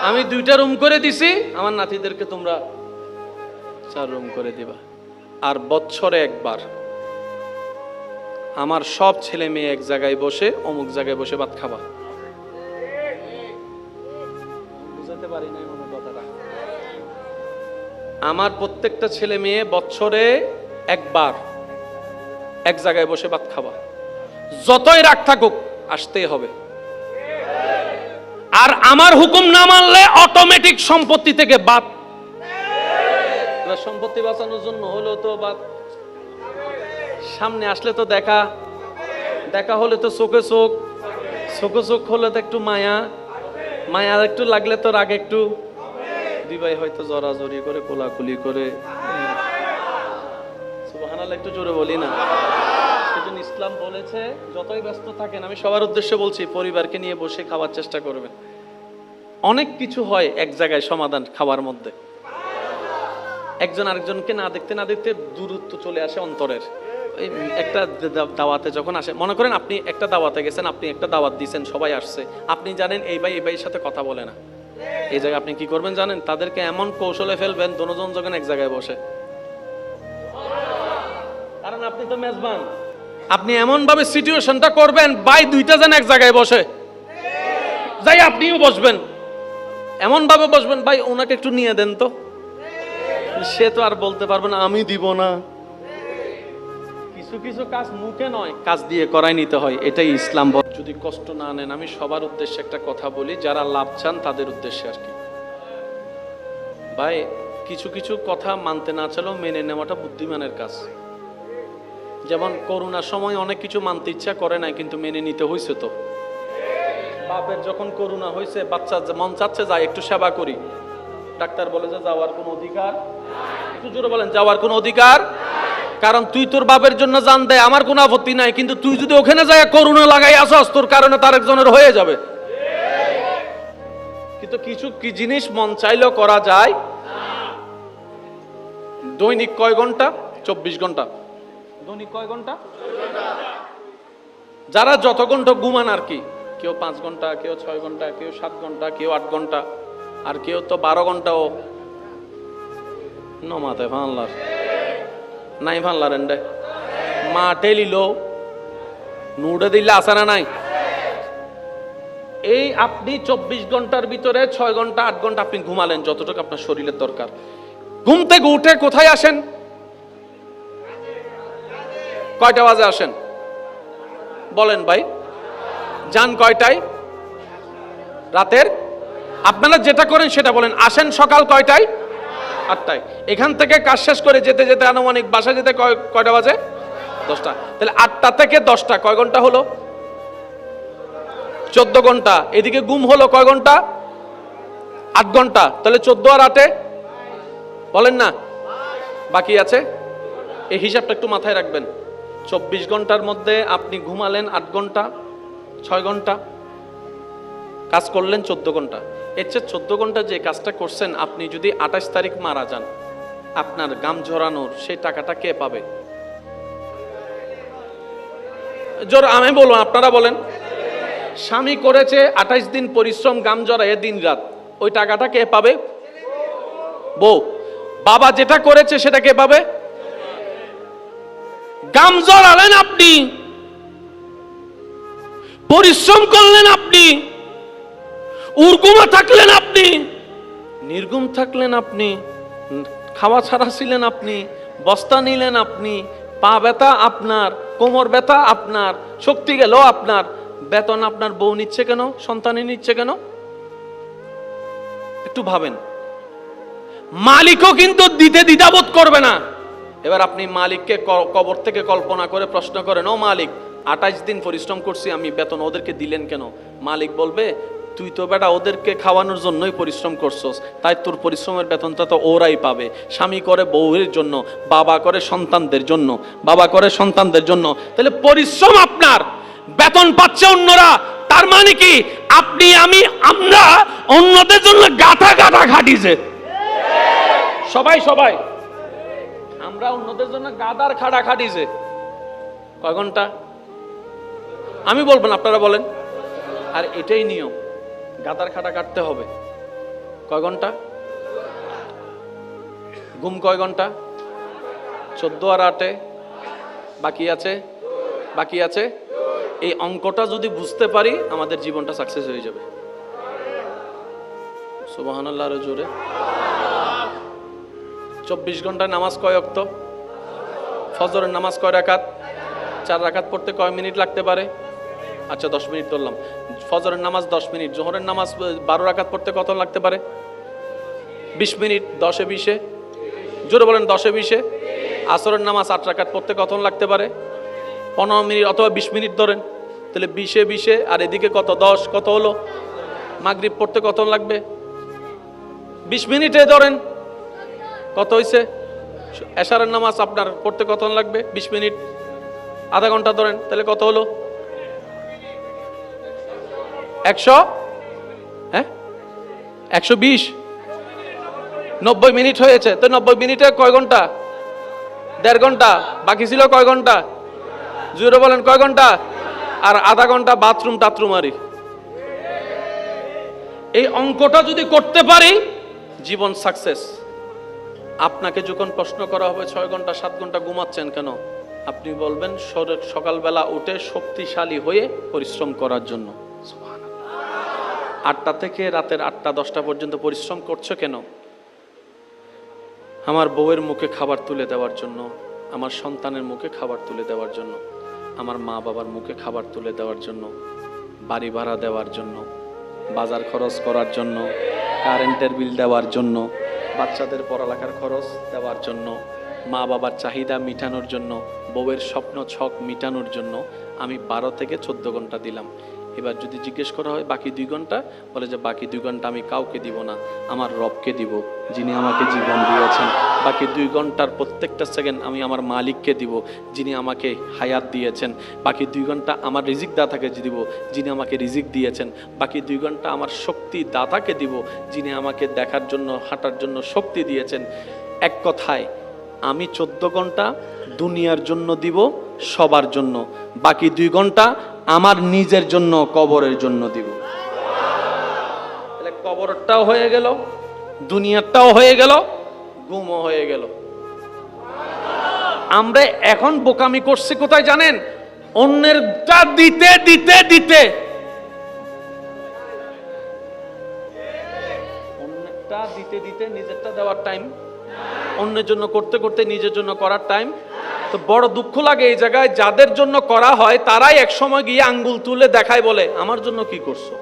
আমি 2টা রুম করে দিছি, আমার নাতিদেরকে তোমরা 4 রুম করে দিবা। আর বছরে একবার আমার সব ছেলে মেয়ে এক জায়গায় বসে অমুক জায়গায় বসে ভাত খাবা। বুঝাতে পারি নাই মনে কথাটা? আমার প্রত্যেকটা ছেলে মেয়ে বছরে একবার এক জায়গায় বসে ভাত খাবা। যতই রাগ থাকুক আসতেই হবে। আর আমার হুকুম না মানলে অটোমেটিক সম্পত্তি থেকে বাদ। সম্পত্তি বাঁচানোর জন্য হলো তো বাদ, সামনে আসলে তো দেখা হলে তো চোখে চোখ হলে তো একটু মায়া একটু লাগলে তো রাগ একটু দিবাই, হয়তো জড়াজড়ি করে কোলাকুলি করে। সুবহানাল্লাহ, একটু জোরে বলি না? সেজন্য ইসলাম বলেছে যতই ব্যস্ত থাকেন, আমি সবার উদ্দেশ্যে বলছি, পরিবারকে নিয়ে বসে খাওয়ার চেষ্টা করবেন। অনেক কিছু হয় এক জায়গায় সমাধান খাওয়ার মধ্যে। একজন আরেকজনকে না দেখতে দূরত্ব চলে আসে অন্তরের। একটা দাওয়াতে যখন আসে, মনে করেন আপনি একটা দাওয়াতে গেছেন, আপনি একটা দাওয়াত দিয়েছেন, সবাই আসছে, আপনি জানেন এই ভাইয়ের সাথে কথা বলে না, এই জায়গায় আপনি কি করবেন জানেন? তাদেরকে এমন কৌশলে ফেলবেন দুজন যখন এক জায়গায় বসে, কারণ আপনি তো মেজবান, আপনি এমন ভাবে সিচুয়েশনটা করবেন ভাই 2টা জন এক জায়গায় বসে যাই আপনিও বসবেন, এমন ভাবে বসবেন ভাই ওনাকে একটু নিয়ে দেন তো, সে তো আর বলতে পারবে না আমি দিব না। কিছু কাজ মুখে নয়, কাজ দিয়ে করাই নিতে হয়, এটাই ইসলাম। যদি কষ্ট না নেন, আমি সবার উদ্দেশ্যে একটা কথা বলি, যারা লাভ চান তাদের উদ্দেশ্যে আর কি। ভাই কিছু কথা মানতে না চাইলেও মেনে নেওয়াটা বুদ্ধিমানের কাজ। যেমন করোনার সময় অনেক কিছু মানতে ইচ্ছা করে নাই, কিন্তু মেনে নিতে হয়েছে। তো বাপের যখন করোনা হয়েছে, বাচ্চা মন চাচ্ছে যাই একটু সেবা করি, ডাক্তার বলে যে যাওয়ার কোনো অধিকার, একটু জোরে বলেন, যাওয়ার কোনো অধিকার। কারণ তুই তোর বাপের জন্য জান দেয়, আমার কোনো আপত্তি নাই, কিন্তু তুই যদি ওখানে যায় করোনা লাগাই আসস, তোর কারণে তার একজনের হয়ে যাবে। কিন্তু কিছু কি জিনিস মন চাইলেও করা যায়। দৈনিক কয় ঘন্টা? 24 ঘন্টা। দৈনিক কয় ঘন্টা? যারা যত ঘন্টা ঘুমান আর কি, কেউ 5 ঘন্টা, কেউ 6 ঘন্টা, কেউ 7 ঘন্টা, কেউ 8 ঘন্টা, আর কেউ তো 12 ঘন্টাও নমাতে ভাঙলার নাই, ভাঙলার এন্ডে মাঠে লিল নুডে দিলে আসে না নাই। এই আপনি 24 ঘন্টার ভিতরে 6 ঘন্টা 8 ঘন্টা আপনি ঘুমালেন, যতটুকু আপনার শরীরের দরকার। ঘুম থেকে উঠে কোথায় আসেন? কয়টা বাজে আসেন বলেন ভাই? যান কয়টায়? রাতের। আপনারা যেটা করেন সেটা বলেন। আসেন সকাল কয়টায়? 8টায়। এখান থেকে কাজ শেষ করে যেতে যেতে আনুমানিক বাসা যেতে কয়টা বাজে? 10টা। তাহলে 8টা থেকে 10টা কয় ঘন্টা হলো? 14 ঘন্টা। এদিকে ঘুম হলো কয় ঘন্টা? 8 ঘন্টা। তাহলে 14 আর 8 বলেন না, বাকি আছে। এই হিসাবটা একটু মাথায় রাখবেন। 24 ঘন্টার মধ্যে আপনি ঘুমালেন 8 ঘন্টা, 6 ঘন্টা, কাজ করলেন 14 ঘন্টা। এর চেয়ে 14 ঘন্টা যে কাজটা করছেন, আপনি যদি 28 তারিখ মারা যান, আপনার গাম ঝরানোর সেই টাকাটা কে পাবে? জোর আমি বলুন, আপনারা বলেন। স্বামী করেছে 28 দিন পরিশ্রম, গাম ঝরায় দিন রাত, ওই টাকাটা কে পাবে? বউ। বাবা যেটা করেছে সেটা কে পাবে? গাম ঝরালেন আপনি, পরিশ্রম করলেন আপনি, উর্গুমা থাকলেন আপনি, নির্গুম থাকলেন আপনি, খাওয়া ছাড়া ছিলেন আপনি, বস্তা নিলেন আপনি, পা ব্যথা আপনার, কোমর ব্যথা আপনার, শক্তি গেল আপনার, বেতন আপনার বউ নিচ্ছে কেন? সন্তানে নিচ্ছে কেন? একটু ভাবেন। মালিকও কিন্তু দিতে দ্বিধাবোধ করবে না। এবার আপনি মালিককে কবর থেকে কল্পনা করে প্রশ্ন করেন, ও মালিক 28 দিন পরিশ্রম করছি আমি, বেতন ওদেরকে দিলেন কেন? মালিক বলবে, তুই তো বেটা ওদেরকে খাওয়ানোর জন্যই পরিশ্রম করছস, তাই তোর পরিশ্রমের বেতনটা তো ওরাই পাবে। স্বামী করে বউয়ের জন্য, বাবা করে সন্তানদের জন্য, বাবা করে সন্তানদের জন্য। তাহলে পরিশ্রম আপনার, বেতন পাচ্ছে অন্যরা, তার মানে কি আপনি আমরা অন্যদের জন্য গাথা গাথা খাটিছে। সবাই আমরা অন্যদের জন্য গাদার খাড়া খাটিছে। কয় ঘন্টা আমি বলবেন, আপনারা বলেন। আর এটাই নিয়ম, গাদার খাটা কাটতে হবে। কয় ঘন্টা? ঘুম কয় ঘন্টা? 14 আর 8 বাকি আছে। এই অঙ্কটা যদি বুঝতে পারি আমাদের জীবনটা সাকসেস হয়ে যাবে। সুবহানাল্লাহ, আরো জোরে। 24 ঘন্টায় নামাজ কয় ওয়াক্ত? ফজরের নামাজ কয় রাকাত? 4 রাকাত পড়তে কয় মিনিট লাগতে পারে? আচ্ছা 10 মিনিট ধরলাম। ফজরের নামাজ 10 মিনিট, জোহরের নামাজ 12 রাকাত পড়তে কত লাগতে পারে? 20 মিনিট। 10 এ 20, জোরে বলেন 10 এ 20। আসরের নামাজ 8 রাকাত পড়তে কত লাগতে পারে? 15 মিনিট অথবা 20 মিনিট ধরেন। তাহলে 20 এ 20 আর এদিকে কত? 10, কত হলো? মাগরিব পড়তে কত লাগবে? 20 মিনিটে ধরেন, কত হয়েছে? এশারের নামাজ আপনার পড়তে কত লাগবে? 20 মিনিট, আধা ঘন্টা ধরেন, তাহলে কত হলো? 100, হ্যাঁ 120, 90 মিনিট হয়েছে। তো 90 মিনিটে কয় ঘন্টা? 1.5 ঘন্টা। বাকি ছিল কয় ঘন্টা? জোরে বলেন, কয় ঘন্টা? আর আধা ঘন্টা বাথরুম টাথরুমারি। এই অঙ্কটা যদি করতে পারি জীবন সাকসেস। আপনাকে যখন প্রশ্ন করা হবে 6 ঘন্টা 7 ঘন্টা ঘুমাচ্ছেন কেন, আপনি বলবেন সকালবেলা উঠে শক্তিশালী হয়ে পরিশ্রম করার জন্য। 8টা থেকে রাতের 8টা 10টা পর্যন্ত পরিশ্রম করছো কেন? আমার বউয়ের মুখে খাবার তুলে দেওয়ার জন্য, আমার সন্তানের মুখে খাবার তুলে দেওয়ার জন্য, আমার মা বাবার মুখে খাবার তুলে দেওয়ার জন্য, বাড়ি ভাড়া দেওয়ার জন্য, বাজার খরচ করার জন্য, কারেন্টের বিল দেওয়ার জন্য, বাচ্চাদের পড়ালেখার খরচ দেওয়ার জন্য, মা বাবার চাহিদা মিটানোর জন্য, বউয়ের স্বপ্ন ছক মিটানোর জন্য আমি 12 থেকে 14 ঘন্টা দিলাম। এবার যদি জিজ্ঞেস করা হয় বাকি 2 ঘন্টা, বলে যে বাকি 2 ঘন্টা আমি কাউকে দিব না, আমার রবকে দিব যিনি আমাকে জীবন দিয়েছেন। বাকি 2 ঘন্টার প্রত্যেকটা সেকেন্ড আমি আমার মালিককে দিব যিনি আমাকে হায়াত দিয়েছেন। বাকি 2 ঘন্টা আমার রিজিক দাতাকে দিব যিনি আমাকে রিজিক দিয়েছেন। বাকি 2 ঘন্টা আমার শক্তি দাতাকে দিব যিনি আমাকে দেখার জন্য হাঁটার জন্য শক্তি দিয়েছেন। এক কথায় আমি 14 ঘন্টা দুনিয়ার জন্য দিব, সবার জন্য। বাকি 2 ঘন্টা আমার নিজের জন্য, কবরের জন্য দিব। তাহলে কবরটাও হয়ে গেল, দুনিয়াটাও হয়ে গেল, ঘুমও হয়ে গেল। আমরা এখন বোকামি করছি কোথায় জানেন? অন্যেরটা দিতে দিতে দিতে, অন্যেরটা দিতে দিতে নিজেরটা দেওয়ার টাইম, অন্যের জন্য করতে করতে নিজের জন্য করার টাইম। তো বড় দুঃখ লাগে এই জায়গায়, যাদের জন্য করা হয় তারাই এক সময় গিয়ে আঙ্গুল তুলে দেখায়, বলে আমার জন্য কি করছো,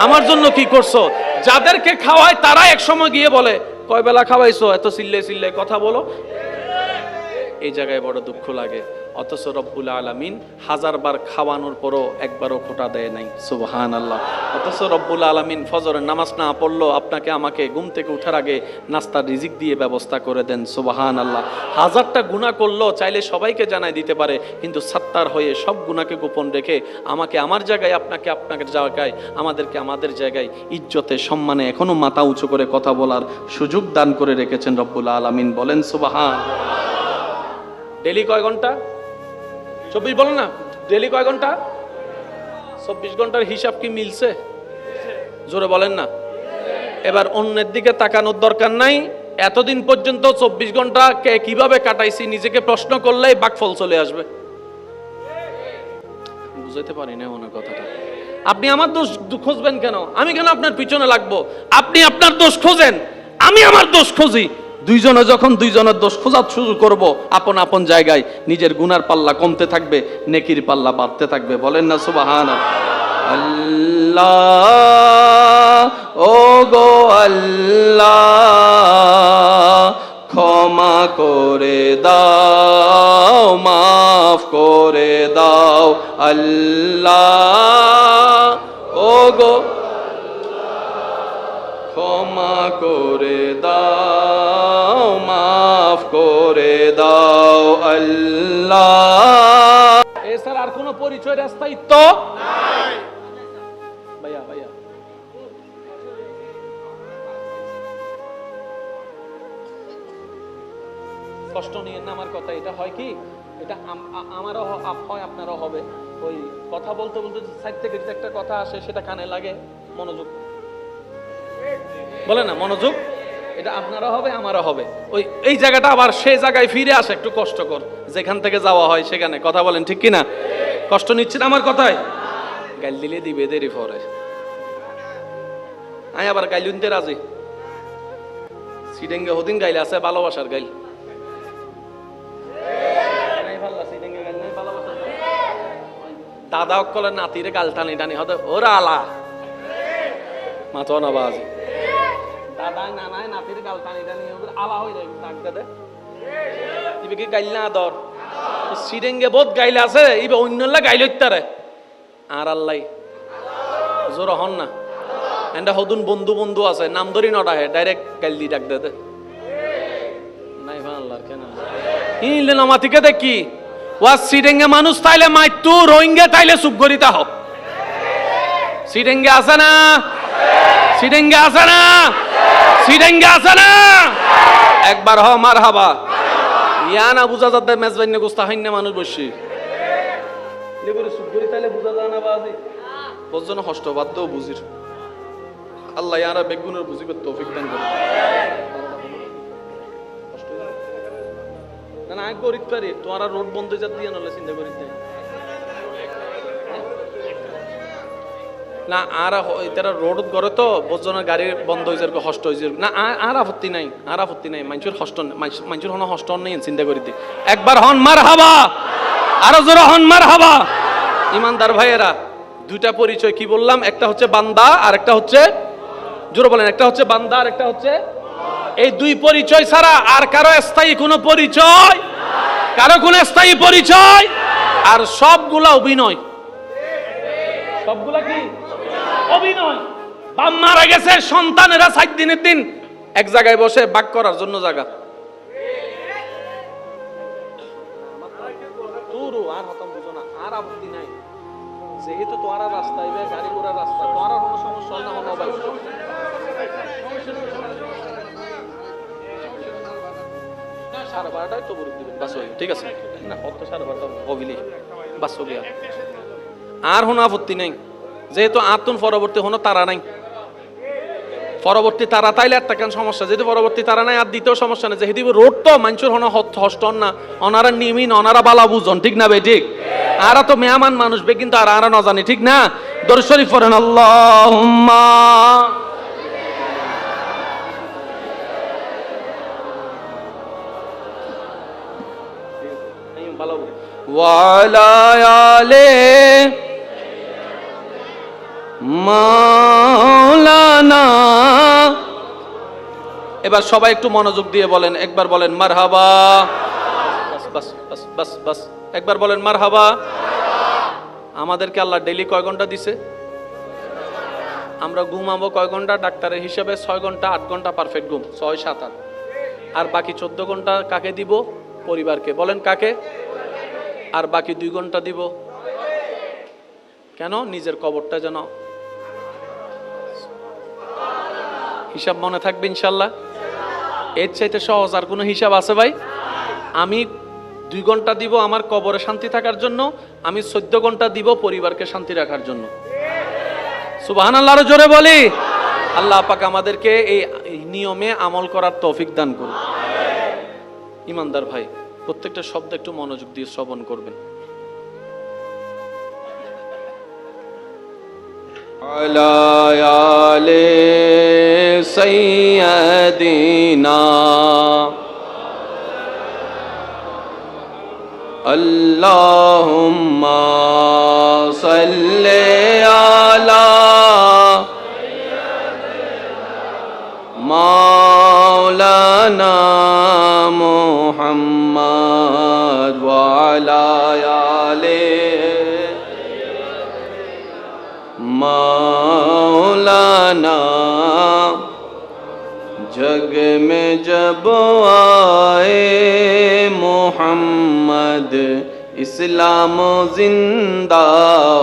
আমার জন্য কি করছো। যাদেরকে খাওয়ায় তারাই এক সময় গিয়ে বলে কয় বেলা খাওয়াইছো, এত চিল্লে চিল্লে কথা বলো। এই জায়গায় বড় দুঃখ লাগে। অথচ রব্বুল আলামিন 1000 বার খাওয়ানোর পরও একবারও খোটা দেয় নাই। সুবহানাল্লাহ। অথচ রব্বুল আলামিন ফজরের নামাজ না পড়লো আপনাকে আমাকে ঘুম থেকে উঠার আগে নাস্তার রিজিক দিয়ে ব্যবস্থা করে দেন। সুবহানাল্লাহ। 1000টা গুনাহ করলো চাইলে সবাইকে জানাই দিতে পারে, কিন্তু সাত্তার হয়ে সব গুনাহকে গোপন রেখে আমাকে আমার জায়গায়, আপনাকে আপনাদের জায়গায়, আমাদেরকে আমাদের জায়গায় ইজ্জতে সম্মানে এখনো মাথা উঁচু করে কথা বলার সুযোগ দান করে রেখেছেন রব্বুল আলামিন। বলেন সুবহান। ডেলি কয় ঘন্টা? 24 বলো না, ডেলি কয় ঘন্টা? 24 ঘন্টার হিসাব কি মিলছে? জোরে বলেন না। এবার অন্যের দিকে তাকানোর দরকার নাই। এতদিন পর্যন্ত 24 ঘন্টা কে কিভাবে কাটাইছি নিজেকে প্রশ্ন করলেই বাকফল চলে আসবে। বুঝাইতে পারি না মনে কথাটা। আপনি আমার দোষ খুঁজবেন কেন? আমি কেন আপনার পিছনে লাগবো? আপনি আপনার দোষ খোঁজেন, আমি আমার দোষ খুঁজি। দুইজনে যখন দুইজনের দোষ খোঁজা শুরু করব, আপন আপন জায়গায় নিজের গুনার পাল্লা কমতে থাকবে, নেকির পাল্লা বাড়তে থাকবে। বলেন না সুবহানাল্লাহ। আল্লাহ ও গো আল্লাহ, ক্ষমা ক্ষমা করে দাও, মাফ করে দাও আল্লাহ, ও গো ক্ষমা করে দাও, মাফ করে দাও আল্লাহ। এছাড়া আর কোন পরিচয় রাস্তায়িত্ব নাই। ভাইয়া ভাইয়া কষ্ট নিয়ে না, আমার কথা এটা হয় কি, এটা আমারও হয়, আপনারও হবে। ওই কথা বলতে বলতে সাইড থেকে যদি একটা কথা আসে সেটা কানে লাগে, মনোযোগ বলে না, মনোযোগ, এটা আপনারও হবে আমারও হবে। ওই এই জায়গাটা আবার সেই জায়গায় ফিরে আসে একটু কষ্টকর, যেখান থেকে যাওয়া হয় সেখানে। কথা বলেন ঠিক কিনা? কষ্ট নিচ্ছেন আমার কথায়? গাইল দিলে দিবে দেরি পরে, আমি আবার গাইলুনতে রাজি। সিডেঙ্গে হদিন গাইলে আছে ভালোবাসার গাইল, দাদা অকলে নাতিরে গাল টানি টানি হতে ওরা আলা মাথা না বাজি, দাদাই নানায় নাতির গাল টানি টানি আলা হয়ে যায়। ডাক দাদা ইবে কি গাইল না আদর? সিডেঙ্গে বহুত গাইলে আছে, ইবে অন্যলা গাইল ইত্তারে আর আল্লাহ জোর হন না। এন্ডা হদুন বন্ধু বন্ধু আছে, নাম ধরি নডাহে ডাইরেক্ট গাইল দি ডাক দাদা নাই ভাই আল্লাহর কেন ইলে নমাতিকে দেখি ওয়া সিডেঙ্গে মানুষ তাইলে মাইটু রোহিঙ্গা তাইলে সুগরিতা হোক। সিডেঙ্গে আছে না? সিডেঙ্গে আছে না? সিডেঙ্গে আছে না? একবার হ মারহাবা। ইয়া না বুঝা যাতে মেজবাইনে গোস্তা হইন না মানুষ বসি লেবুরে সুগরি তাইলে বুঝা যায় না বাজি বজন হষ্ট বাদ্য বুঝির। আল্লাহ ইয়ারা বেগুনের বুঝিবে তৌফিক দান করুন। না না করিত পারি, তোমার রোড বন্ধ যা দিয়ে নলে চিন্তা করিত না। আর তারা রোড করে তো বজনের গাড়ি বন্ধ হয়ে যাবে, হষ্ট হয়ে যাবে না। আর আপত্তি নাই, আর আপত্তি নাই। মানুষের হষ্ট, মানুষের হন হষ্ট নেই চিন্তা করিতে। একবার হন মার হাবা, আরো জোরে হন মার হাবা। ইমানদার ভাইয়েরা, দুইটা পরিচয় কি বললাম? একটা হচ্ছে বান্দা আর একটা হচ্ছে, জোরে বলেন, একটা হচ্ছে বান্দা আর একটা হচ্ছে। এই দুই পরিচয় ছাড়া আর কারো স্থায়ী কোনো পরিচয়, কারো কোনো স্থায়ী পরিচয়, আর সবগুলা অভিনয়। সবগুলা কি অভিনয়? বাপ মারা গেছে, সন্তানেরা 7 দিনের দিন এক জায়গায় বসে বাক করার জন্য জায়গা। আর হতাম বুঝো না, আর আপত্তি নাই। যেহেতু তোমার রাস্তা এবার গাড়ি ঘোড়ার রাস্তা, তোমার কোনো সমস্যা না হলো ভাই। সাড়ে 12টায় তো বরুদ দিবেন বাস, ঠিক আছে না? অত 12:30 হবিলি বাস গিয়া আর কোনো আপত্তি নাই। যেহেতু আতুন পরবর্তী কোনো তারা নাই, পরবর্তী তারা তাইলে একটা কেন সমস্যা? যেহেতু পরবর্তী তারা নাই আর দ্বিতীয় সমস্যা নেই। যেহেতু রোড তো মানুষের হন হস্টন না, অনারা নিমিন, অনারা বালা বুঝন, ঠিক না ভাই? ঠিক। আরা তো মেহমান মানুষ বে, কিন্তু আর আরা ন জানি, ঠিক না? দরুদ শরীফ পড়েন আল্লাহুম্মা ওয়ালা আলে মাওলানা। এবার সবাই একটু মনোযোগ দিয়ে বলেন, একবার বলেন মারহাবা। বাস বাস বাস বাস বাস, একবার বলেন মারহাবা। আমাদেরকে আল্লাহ ডেইলি কয় ঘন্টা দিছে? আমরা ঘুমাবো কয় ঘন্টা? ডাক্তারের হিসাবে 6 ঘন্টা 8 ঘন্টা পারফেক্ট ঘুম, 6 7 8। আর বাকি 14 ঘন্টা কাকে দিব? পরিবারকে। বলেন কাকে? আর বাকি 2 ঘন্টা দিব কেন? নিজের কবরটা যেন হিসাব মনে থাকবে ইনশাল্লাহ। এর চাইতে সহজ আর কোনো হিসাব আছে ভাই? আমি 2 ঘন্টা দিব আমার কবরে শান্তি থাকার জন্য, আমি 14 ঘন্টা দিব পরিবারকে শান্তি রাখার জন্য। সুবহানাল্লাহর জোরে বলি। আল্লাহ পাক আমাদেরকে এই নিয়মে আমল করার তৌফিক দান করুন। ইমানদার ভাই, প্রত্যেকটা শব্দ একটু মনোযোগ দিয়ে শ্রবণ করবেন। আলা আলে সাইয়্যিদিনা আল্লাহুম্মা সাল্লি আলা মাওলানা মুহাম্মাদ ওয়া আলা আলি মাওলানা जग में जब आए मोहम्मद इस्लाम जिंदा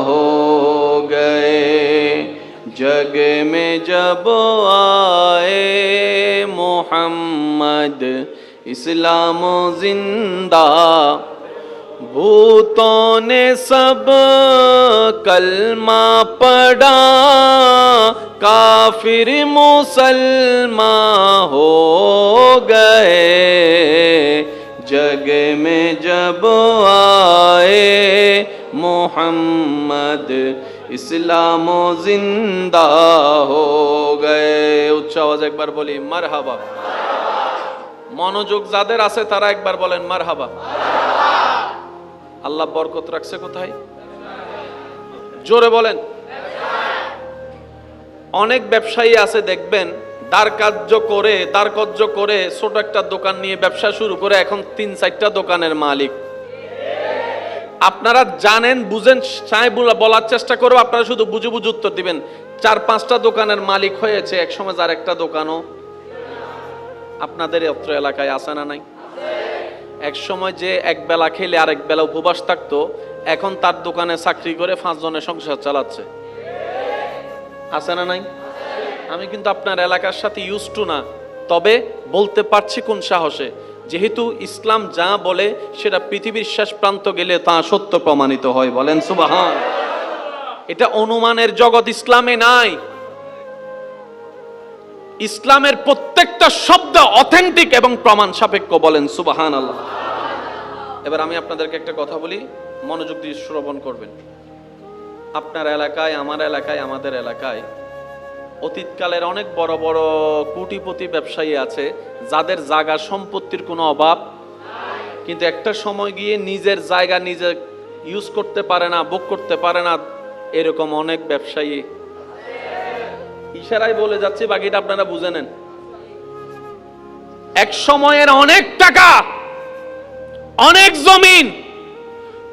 हो गए जग में जब आए मोहम्मद इस्लाम जिंदा भूतों ने सब कलमा पढ़ा काफिर मुसलमान हो गए जग में जब आए मोहम्मद इस्लाम जिंदा हो गए उच्च आवाज एक बार बोली मरहबा মনোযোগ যাদের আছে তারা একবার বলেন মারহাবা আল্লাহ বরকত রাখছে কোথায় জোরে বলেন অনেক ব্যবসায়ী আছে দেখবেন দারকার্য করে ছোট একটা দোকান নিয়ে ব্যবসা শুরু করে এখন 3-4টা দোকানের মালিক আপনারা জানেন বুঝেন চাই বলার চেষ্টা করব আপনারা শুধু বুঝে উত্তর দিবেন 4-5টা দোকানের মালিক হয়েছে একসময় যার একটা দোকানও আপনাদের অত্র এলাকায় আছে না নাই এক সময় যে এক বেলা খেলে আরেক বেলা উপবাস থাকতো এখন তার দোকানে চাকরি করে 5 জনের সংসার চালাচ্ছে আছে না নাই আমি কিন্তু আপনার এলাকার সাথে ইউজ টু না তবে বলতে পারছি কোন সাহসে যেহেতু ইসলাম যা বলে সেটা পৃথিবীর শেষ প্রান্ত গেলে তা সত্য প্রমাণিত হয় বলেন সুবহান এটা অনুমানের জগৎ ইসলামে নাই ইসলামের প্রত্যেকটা শব্দ অথেন্টিক এবং প্রমাণ সাপেক্ষ বলেন সুবহানাল্লাহ এবার আমি আপনাদেরকে একটা কথা বলি মনোযোগ দিয়ে শ্রবণ করবেন আপনার এলাকায় আমার এলাকায় আমাদের এলাকায় অতীতকালের অনেক বড় বড় কোটিপতি ব্যবসায়ী আছে যাদের জায়গা সম্পত্তির কোনো অভাব কিন্তু একটা সময় গিয়ে নিজের জায়গা নিজে ইউজ করতে পারে না বুক করতে পারে না এরকম অনেক ব্যবসায়ী ইশারায় বলে যাচ্ছে বাকিটা আপনারা বুঝে নেন এক সময়ের অনেক টাকা অনেক জমিন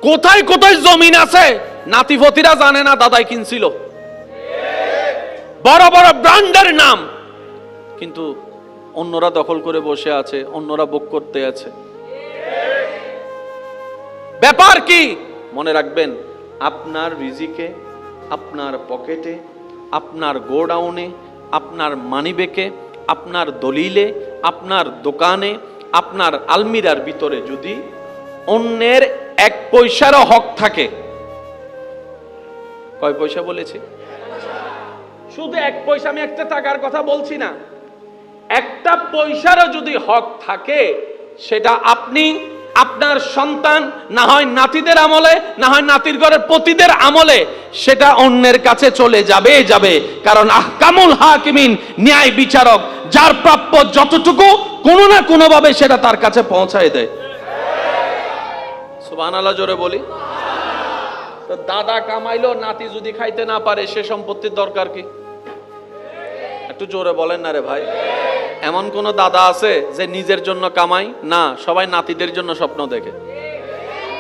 কোথায় কোথায় জমিন আছে নাতিফতিরা জানে না দাদাই কিনছিল বড় বড় ব্র্যান্ডের নাম কিন্তু অন্যরা দখল করে বসে আছে অন্যরা বুক করতে আছে ব্যাপার কি মনে রাখবেন আপনার রিজিকে আপনার পকেটে আপনার গোডাউনে আপনার মানিব্যাগে আপনার দলিলে আপনার দোকানে আপনার আলমিরার ভিতরে যদি অন্যের 1 পয়সারও হক থাকে কয় পয়সা বলেছি শুধু 1 পয়সা আমি একটা টাকার কথা বলছি না একটা পয়সারও যদি হক থাকে সেটা আপনি আপনার সন্তান না হয় নাতিদের আমলে না হয় নাতির ঘরের পতিদের আমলে সেটা অন্যের কাছে চলে যাবে কারণ আহকামুল হাকিমিন ন্যায় বিচারক যার প্রাপ্য যতটুকু কোনো না কোনো ভাবে সেটা তার কাছে পৌঁছায় দেয় সুবহানাল্লাহ জোরে বলি তো দাদা কামাইলো নাতি যদি খাইতে না পারে সে সম্পত্তির দরকার কি একটু জোরে বলেন না রে ভাই এমন কোন দাদা আছে যে নিজের জন্য কামাই না সবাই নাতিদের জন্য স্বপ্ন দেখে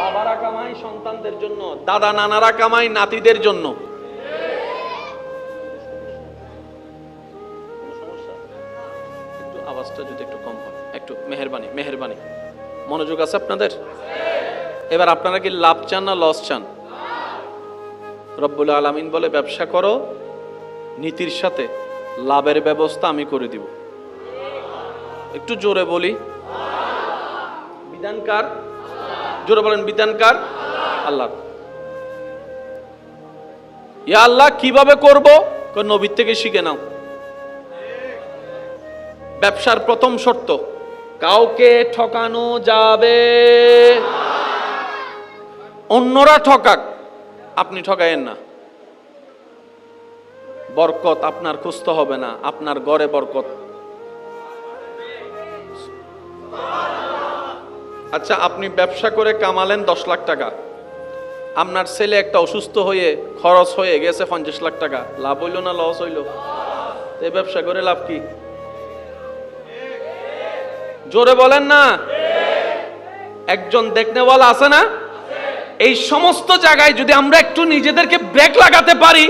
বাবারা কামাই সন্তানদের জন্য দাদা নানারা কামাই নাতিদের জন্য একটু আওয়াজটা যদি একটু কম হয় একটু মেহেরবানি মনোযোগ আছে আপনাদের এবার আপনারা কি লাভ চান না লস চান রব্বুল আলামিন বলে ব্যবসা করো নীতির সাথে লাভের ব্যবস্থা আমি করে দিব একটু জোরে বলি বিধানকার জোরে বলেন বিধানকার আল্লাহ ইয়া আল্লাহ কিভাবে করব নবীর থেকে শিখে নাও ব্যবসার প্রথম শর্ত কাউকে ঠকানো যাবে অন্যরা ঠকাক আপনি ঠকায়েন না বরকত আপনার খুঁজতে হবে না আপনার ঘরে বরকত আচ্ছা আপনি ব্যবসা করে কামালেন 10 লাখ টাকা আপনার ছেলে একটা অসুস্থ হয়ে খরচ হয়ে গেছে 50 লাখ টাকা লাভ হইল না লস হইল এই ব্যবসা করে লাভ কি জোরে বলেন না একজন দেখনেওয়ালা আছে না? এই সমস্ত জায়গায় যদি আমরা একটু নিজেদেরকে ব্রেক লাগাতে পারি,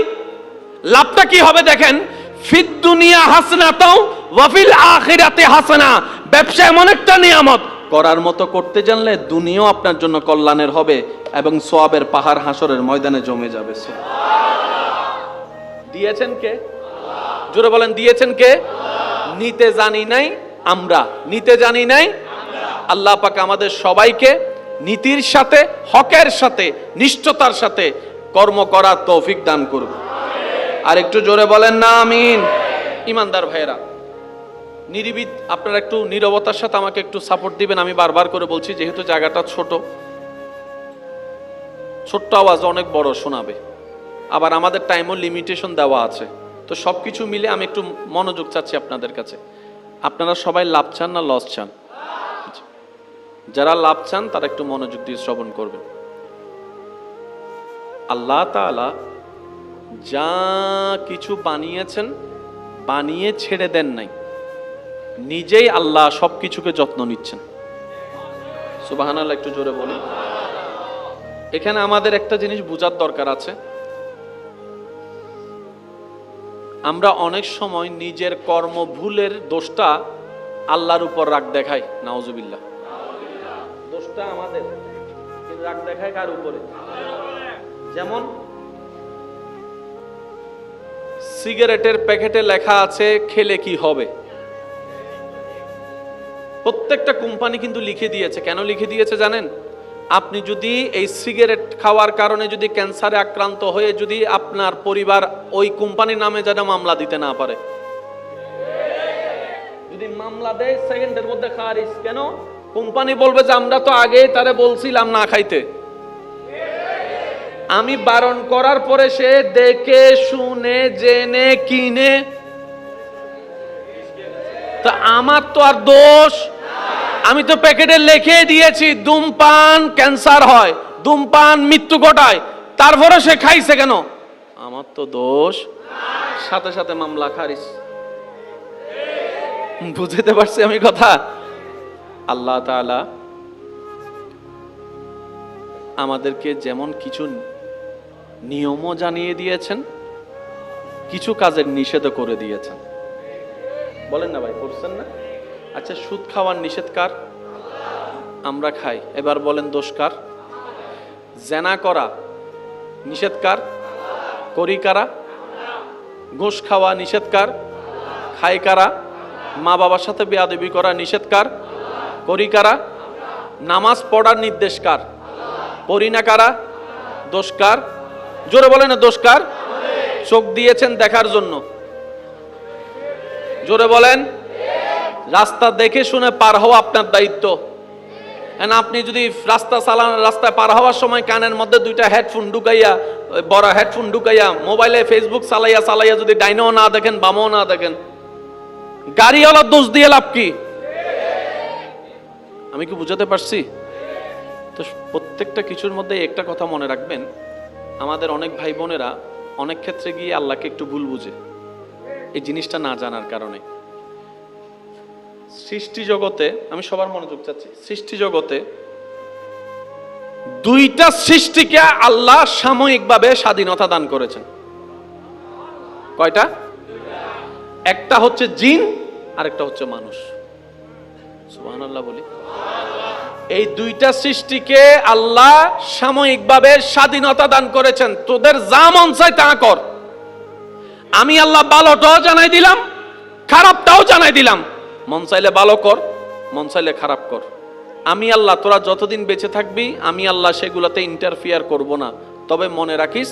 লাভটা কি হবে দেখেন। ফিদ দুনিয়া হাসনাতাও ওয়া ফিল আখিরাতি হাসানা। ব্যবসা এমন একটা নিয়ামত, করার মতো করতে জানলে দুনিয়াও আপনার জন্য কল্যাণের হবে এবং সওয়াবের পাহাড় হাসরের ময়দানে জমে যাবে। দিয়েছেন কে? জোরে বলেন, দিয়েছেন কে? নিতে জানি নাই আমরা, নিতে জানি নাই। আল্লাহ পাক আমাদের সবাইকে নীতির সাথে, হকের সাথে, নিষ্ঠতার সাথে কর্ম করার তৌফিক দান করুন। আর একটু জোরে বলেন না আমিন। ইমানদার ভাইয়েরা, নিরিবিদ আপনারা একটু নীরবতার সাথে আমাকে একটু সাপোর্ট দিবেন। আমি বারবার করে বলছি, যেহেতু জায়গাটা ছোট্ট আওয়াজ অনেক বড় শোনাবে, আবার আমাদের টাইমও লিমিটেশন দেওয়া আছে। তো সবকিছু মিলে আমি একটু মনোযোগ চাচ্ছি আপনাদের কাছে। আপনারা সবাই লাভ চান না লস চান? যারা লাভ চান তারা একটু মনোযোগ দিয়ে শ্রবণ করবেন। আল্লাহ তাআলা যা কিছু বানিয়েছেন, বানিয়ে ছেড়ে দেন নাই, নিজেই আল্লাহ সবকিছুকে যত্ন নিচ্ছেন। সুবহানাল্লাহ, একটু জোরে বলি। এখানে আমাদের একটা জিনিস বোঝার দরকার আছে। আমরা অনেক সময় নিজের কর্ম ভুলের দোষটা আল্লাহর উপর রাগ দেখাই। নাউজুবিল্লাহ, দোষটা আমাদের, কিন্তু রাগ দেখায় কার উপরে? যেমন সিগারেটের প্যাকেটে লেখা আছে খেলে কি হবে। প্রত্যেকটা কোম্পানি কিন্তু লিখে দিয়েছে। কেন লিখে দিয়েছে জানেন? আপনি যদি এই সিগারেট খাওয়ার কারণে যদি ক্যান্সারে আক্রান্ত হয়ে যদি আপনার পরিবার ওই কোম্পানির নামে যেন মামলা দিতে না পারে। যদি মামলা দেয় সেকেন্ডের মধ্যে খারিজ। কেন? কোম্পানি বলবে যে আমরা তো আগেই তারে বলছিলাম না খাইতে। আমি বারণ করার পরে সে দেখে শুনে জেনে কিনে, তা আমার তো আর দোষ? আমি তো প্যাকেটে লিখে দিয়েছি ধূমপান ক্যান্সার হয়, ধূমপান মৃত্যু ঘটায়, তারপরে সে খাইছে কেন? আমার তো দোষ। সাথে সাথে মামলা খারিজ। বুঝতে পারছি আমি কথা? আল্লাহ তাআলা আমাদেরকে যেমন কিছু নিয়মও জানিয়ে দিয়েছেন, কিছু কাজের নিষেধও করে দিয়েছেন। বলেন না ভাই, করছেন না? আচ্ছা, সুদ খাওয়ার নিষেধ কার? আমরা খাই। এবার বলেন দোষ কার? জেনা করা নিষেধ কার? করি কারা? ঘুষ খাওয়া নিষেধ কার? খাই কারা? মা বাবার সাথে বেয়াদবি করা নিষেধ কার? করি কারা? নামাজ পড়ার নির্দেশ কার? পড়ি না কারা? দোষ কার? জোরে বলেন না, দোষ কার? চোখ দিয়েছেন দেখার জন্য। জোরে বলেন। রাস্তা দেখে শুনে পার হওয়া আপনার দায়িত্ব। আপনি যদি রাস্তায় পার হওয়ার সময় কানের মধ্যে দুইটা হেডফোন ঢুকাইয়া, বড় হেডফোন ঢুকাইয়া মোবাইলে ফেসবুক চালাইয়া যদি ডাইনও না দেখেন বামও না দেখেন, গাড়িওয়ালার দোষ দিয়ে লাভ কি? আমি কি বুঝাতে পারছি? তো প্রত্যেকটা কিছুর মধ্যে একটা কথা মনে রাখবেন, আমাদের অনেক ভাই বোনেরা অনেক ক্ষেত্রে গিয়ে আল্লাহকে একটু ভুল বুঝে, এই জিনিসটা না জানার কারণে। সৃষ্টি জগতে, আমি সবার মনোযোগ চাচ্ছি, সৃষ্টি জগতে দুইটা সৃষ্টিকে আল্লাহ সাময়িকভাবে স্বাধীনতা দান করেছেন। কয়টা? একটা হচ্ছে জিন, আরেকটা হচ্ছে মানুষ। সুবহানাল্লাহ বলি। এই দুইটা সৃষ্টিকে আল্লাহ সাময়িকভাবে স্বাধীনতা দান করেছেন, তোদের যা মন চায় তা কর। আমি আল্লাহ ভালোটাও জানাই দিলাম, খারাপটাও জানাই দিলাম। মন চাইলে ভালো কর, মন চাইলে খারাপ কর। আমি আল্লাহ, তোরা যতদিন বেঁচে থাকবি আমি আল্লাহ সেগুলোতে ইন্টারফিয়ার করব না। তবে মনে রাখিস,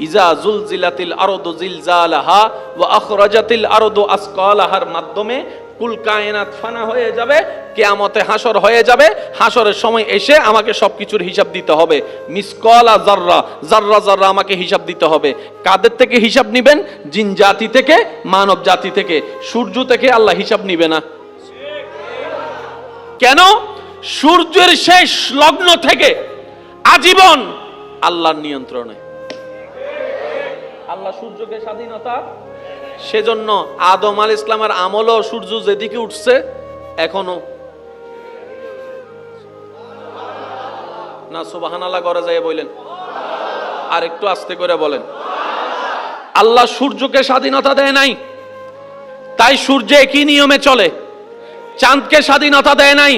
ইজা জুলজিলাতিল আরদু জিলজালাহা ওয়া আখরাজাতিল আরদু আসকালাহার মাধ্যমে কুল কায়নাত ফানা হয়ে যাবে, কিয়ামতে হাসর হয়ে যাবে। হাসরের সময় এসে আমাকে সবকিছুর হিসাব দিতে হবে। মিসকালা যাররা, যাররা যাররা আমাকে হিসাব দিতে হবে। কাদের থেকে হিসাব নিবেন? জিন জাতি থেকে, মানব জাতি থেকে। সূর্য থেকে আল্লাহ হিসাব নিবে না। কেন? সূর্যের শেষ লগ্ন থেকে আজীবন আল্লাহর নিয়ন্ত্রণে। আল্লাহ সূর্যকে স্বাধীনতা, সেজন্য আদম আলাইহিস ইসলামের আমলও সূর্য যেদিকে উঠছে এখনো। না সুবহানাল্লাহ ঘরে যাই বলেন, আর একটু আস্তে করে বলেন। আল্লাহ সূর্যকে স্বাধীনতা দেয় নাই, তাই সূর্য একই নিয়মে চলে। চাঁদকে স্বাধীনতা দেয় নাই,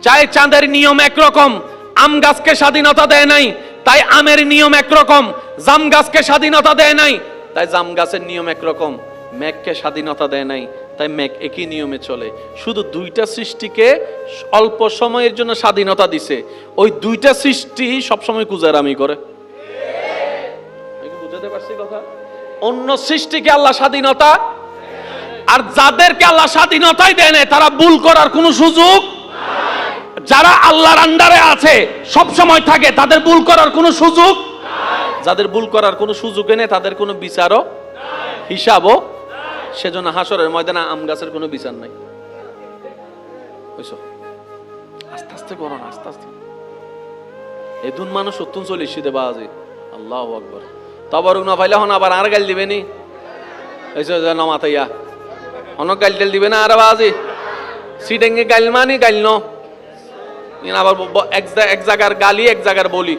চাই চাঁদের নিয়ম একরকম। আম গাছকে স্বাধীনতা দেয় নাই, তাই আমের নিয়ম একরকম। জাম গাছকে স্বাধীনতা দেয় নাই, তাই জাম গাছের নিয়ম একরকম। মেঘকে স্বাধীনতা দেয় নাই, তাই মেঘ একই নিয়মে চলে। শুধু দুইটা সৃষ্টিকে অল্প সময়ের জন্য স্বাধীনতা দিছে, ওই দুইটা সৃষ্টি সবসময় কুজারামি করে। বুঝাতে পারছি কথা? অন্য সৃষ্টিকে আল্লাহ স্বাধীনতা, আর যাদেরকে আল্লাহ স্বাধীনতাই দেয় না তারা ভুল করার কোনো সুযোগ, যারা আল্লাহর আন্ডারে আছে সব সময় থাকে তাদের ভুল করার কোনো সুযোগ, যাদের ভুল করার কোনো সুযোগ নেই তাদের কোনো বিচারও হিসাবও। সেজন্য হাসরের ময়দানে আম গাছের কোনো বিচার নাই। বুঝছো? আস্তে আস্তে করো না, আস্তে আস্তে। এদুন মানুষ সত্যন চল্লিশ শীতে বাজে। আল্লাহু আকবার। তবর না পাইলে হন আবার আর গাল দিবে নি, নমাতাইয়া অনেক গাল টেল দিবে না আর বাজে সিটেঙ্গে গাইল মানি গাইল ন আবার এক জায়গার গালি এক জায়গার বলি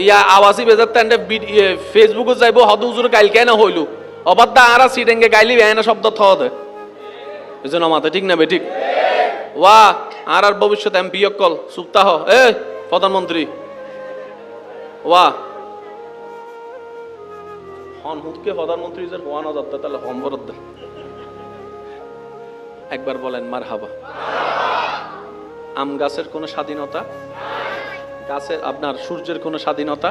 ইয়া আওয়াজই বেজার তেন্ডে ফেসবুকে যাইব হদ হুজুর গাইল কেন হইল অবাদ্দা আরা সিটেঙ্গে গাইলি বেনা শব্দ থদে এই জন্য মাথা ঠিক না বে ঠিক ওয়া আর ভবিষ্যৎ এমপি অকল সুপ্তাহ এ প্রধানমন্ত্রী ওয়া হন হুদকে প্রধানমন্ত্রী যে হওয়া না যাচ্ছে তাহলে হম বরদ্দ একবার বলেন মারহাবা। আম গাছের কোনো স্বাধীনতা, গাছের আপনার সূর্যের কোনো স্বাধীনতা,